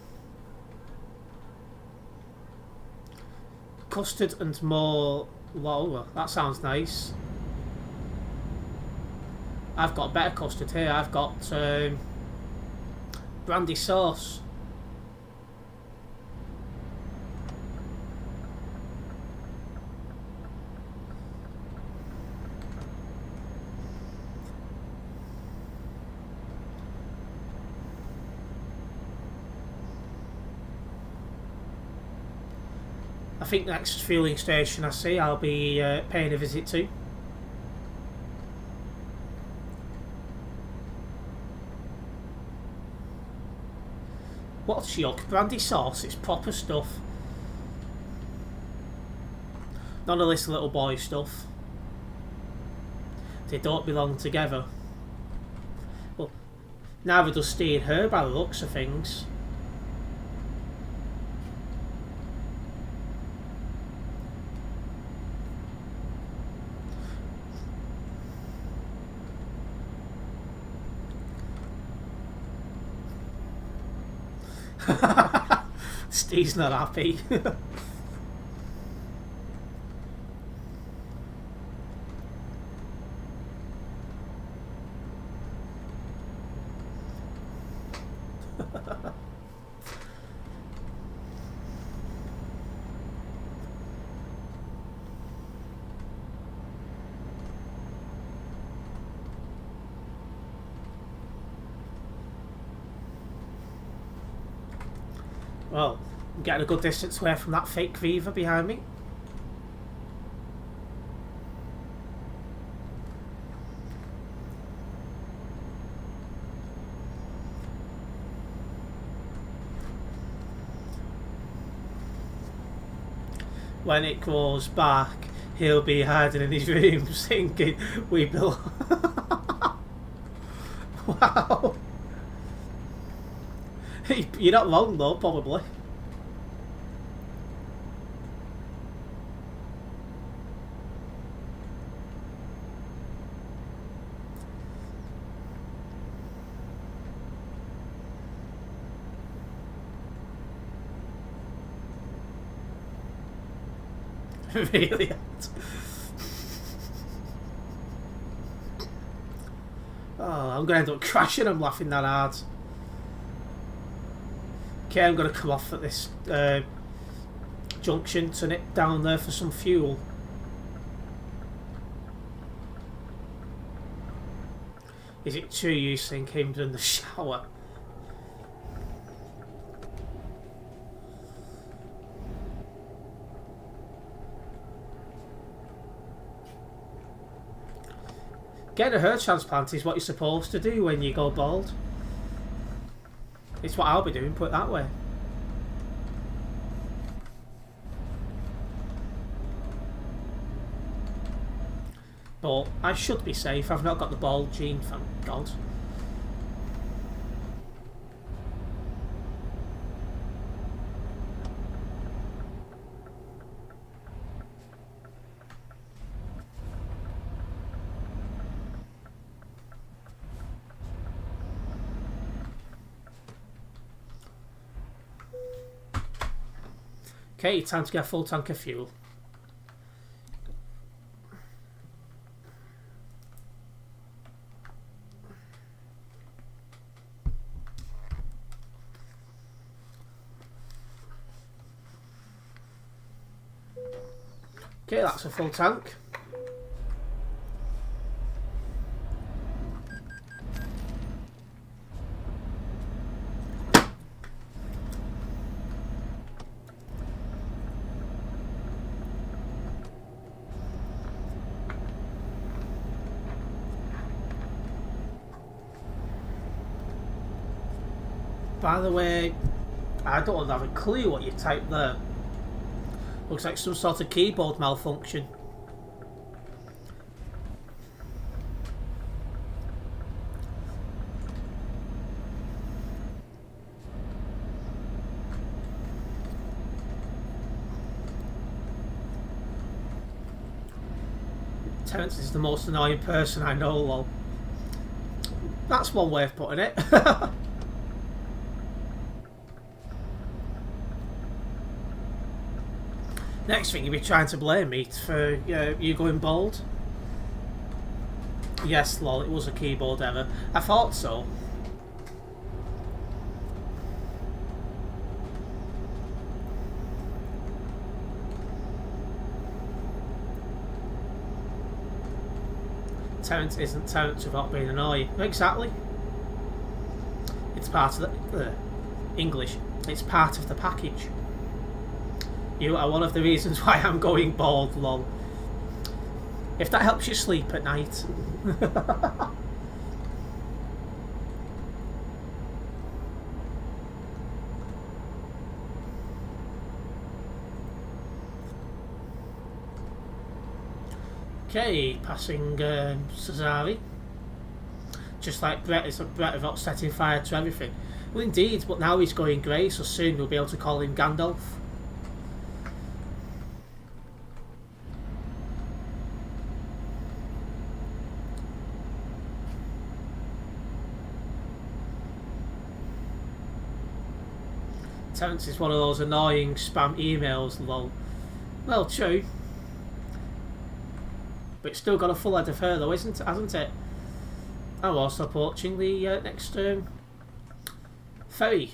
Custard and more lower. That sounds nice. I've got better custard here. I've got brandy sauce. I think next fueling station I see I'll be paying a visit to. What's yuck? Brandy sauce, it's proper stuff. None of this little boy stuff. They don't belong together. Well, neither does Steve and her by the looks of things. Steve's not happy. Well, I'm getting a good distance away from that fake Viva behind me. When it goes back, he'll be hiding in his room singing "We Belong." Wow. You're not wrong though, probably. Really? Oh, I'm gonna end up crashing. I'm laughing that hard. Okay, I'm gonna come off at this junction to nip down there for some fuel. Is it true you think him in the shower? Getting a hair transplant is what you're supposed to do when you go bald. It's what I'll be doing, put it that way. But I should be safe. I've not got the bald gene, thank God. Okay, time to get a full tank of fuel. Okay, that's a full tank. By the way, I don't have a clue what you typed there. Looks like some sort of keyboard malfunction. Terence is the most annoying person I know, lol. That's one way of putting it. Next thing, you'll be trying to blame me for you going bald. Yes, lol, it was a keyboard error. I thought so. Terence isn't Terence without being annoying. Exactly. It's part of the English. It's part of the package. You are one of the reasons why I'm going bald, lol. If that helps you sleep at night. Okay, passing Cesari. Just like Brett, it's a Brett about setting fire to everything. Well, indeed, but now he's going grey, so soon we'll be able to call him Gandalf. Terence is one of those annoying spam emails, lol. Well, true. But it's still got a full head of hair though, hasn't it? Oh, I'll stop watching the next ferry.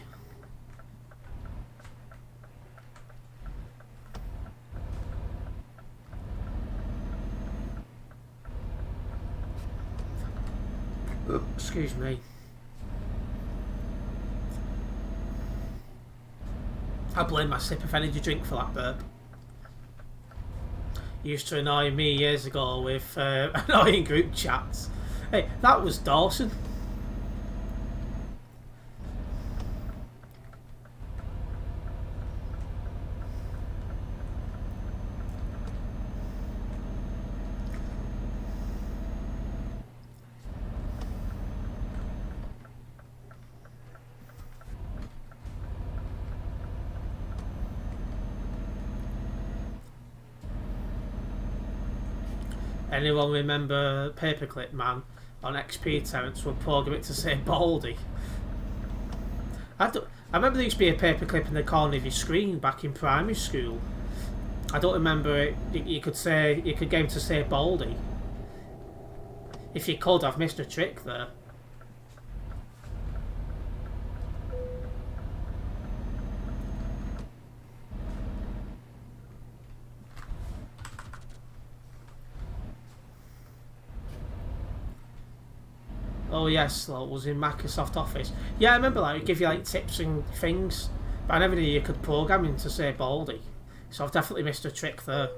Excuse me. I blame my sip of energy drink for that burp. Used to annoy me years ago with annoying group chats. Hey, that was Dawson. Anyone remember Paperclip Man on XP Terrence would program it to say Baldy? I remember there used to be a paperclip in the corner of your screen back in primary school. I don't remember it. You could get him to say Baldy. If you could, I've missed a trick there. Oh yes, that was in Microsoft Office. Yeah, I remember that. It give you like tips and things, but I never knew you could program him to say Baldy. So I've definitely missed a trick there.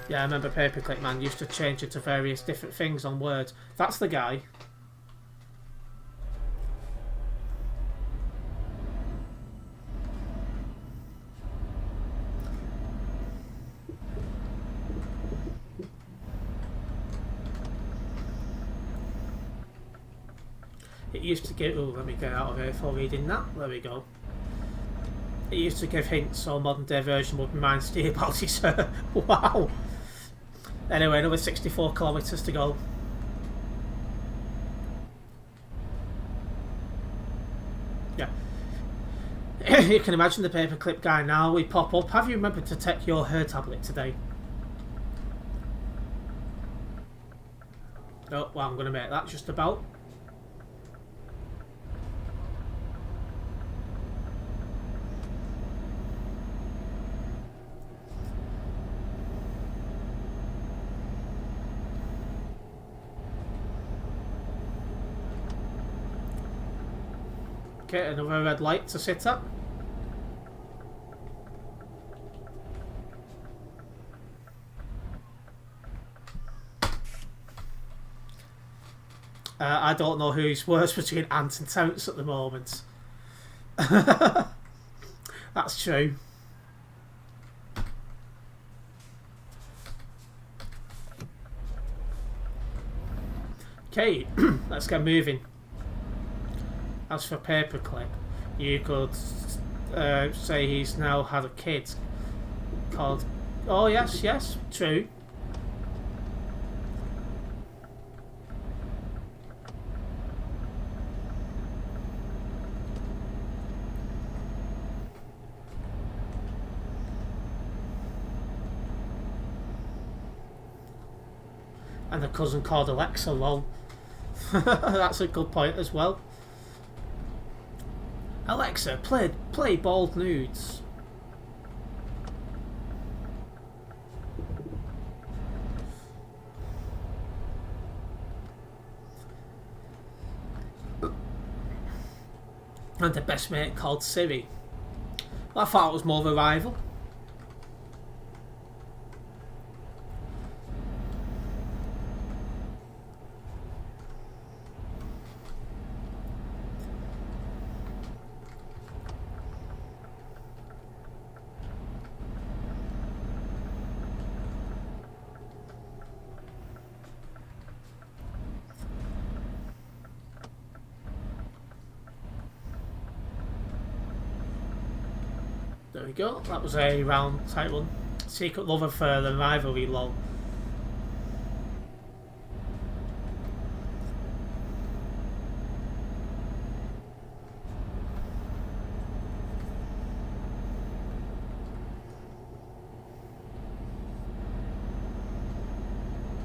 Yeah, I remember Paperclip Man used to change it to various different things on Word. That's the guy. It used to give... Oh, let me get out of here before reading that. There we go. It used to give hints so a modern day version wouldn't mind steer about his... Wow! Anyway, another 64 kilometres to go. Yeah. You can imagine the paperclip guy now. We pop up. Have you remembered to take your hair tablet today? Oh, well, I'm going to make that just about. Okay, another red light to sit at. I don't know who's worse between Ant and Terrence at the moment. That's true. Okay, let's get moving. As for Paperclip, you could say he's now had a kid called... Oh yes, yes, true. And a cousin called Alexa, lol. That's a good point as well. Alexa, play Bald Nudes. And a best mate called Siri. Well, I thought it was more of a rival. There we go, that was a round tight one. Secret lover for the rivalry, lol.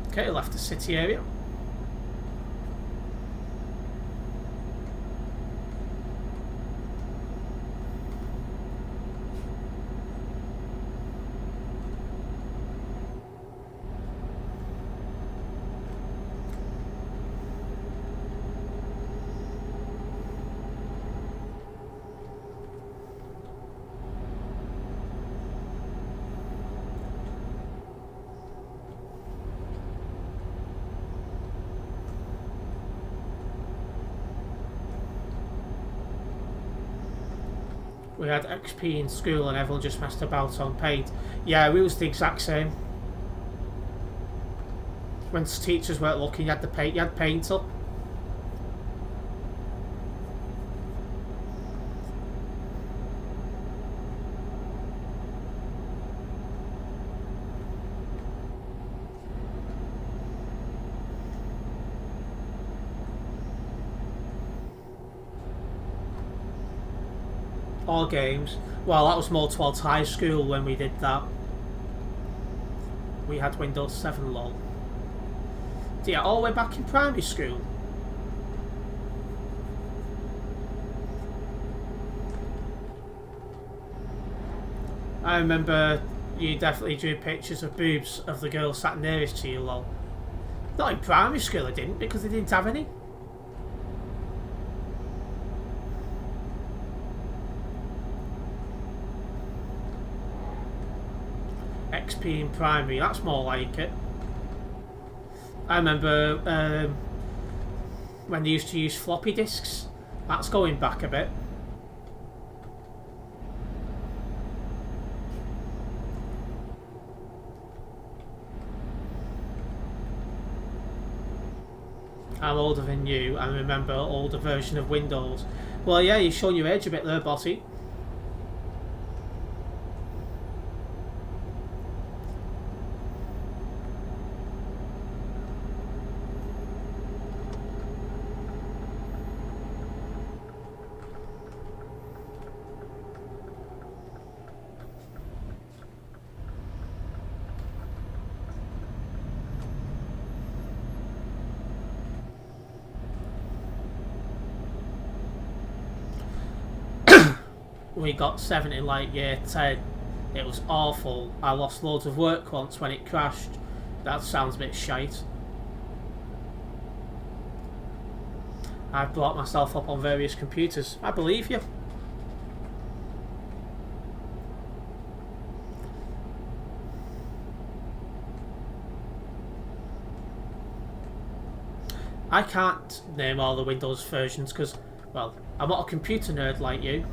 Okay, left the city area. We had XP in school and everyone just messed about on paint. Yeah, we was the exact same. When teachers weren't looking, you had paint up. All games. Well, that was more towards high school when we did that. We had Windows 7 lol. Yeah, all the way back in primary school. I remember you definitely drew pictures of boobs of the girl sat nearest to you, lol. Not in primary school I didn't, because they didn't have any. XP in primary, that's more like it. I remember when they used to use floppy disks. That's going back a bit. I'm older than you and remember older version of Windows. Well, yeah, you're showing your age a bit there, bossy. We got 7 in like year 10. It was awful. I lost loads of work once when it crashed. That sounds a bit shite. I've brought myself up on various computers. I believe you. I can't name all the Windows versions because, well, I'm not a computer nerd like you.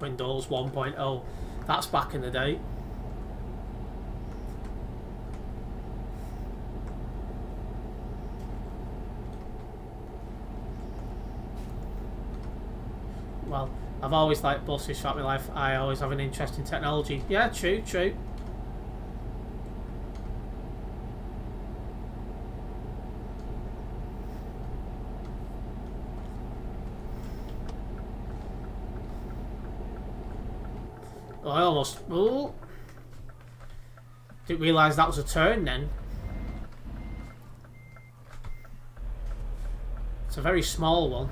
Windows 1.0. That's back in the day. Well, I've always liked buses throughout my life. I always have an interest in technology. Yeah, true, true. Oh, I almost... Oh. Didn't realise that was a turn then. It's a very small one.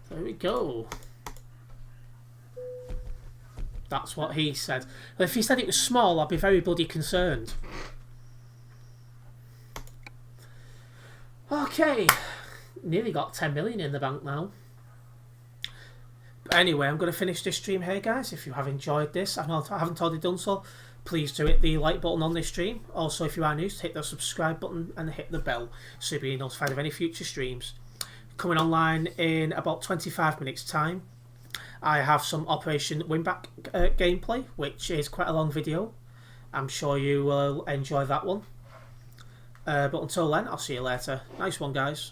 There we go. That's what he said. If he said it was small, I'd be very bloody concerned. Okay. Nearly got 10 million in the bank now. But anyway, I'm going to finish this stream here, guys. If you have enjoyed this, I haven't already done so, please do hit the like button on this stream. Also, if you are new, hit the subscribe button and hit the bell so you'll be notified of any future streams. Coming online in about 25 minutes time. I have some Operation Winback gameplay, which is quite a long video. I'm sure you will enjoy that one. But until then, I'll see you later. Nice one, guys.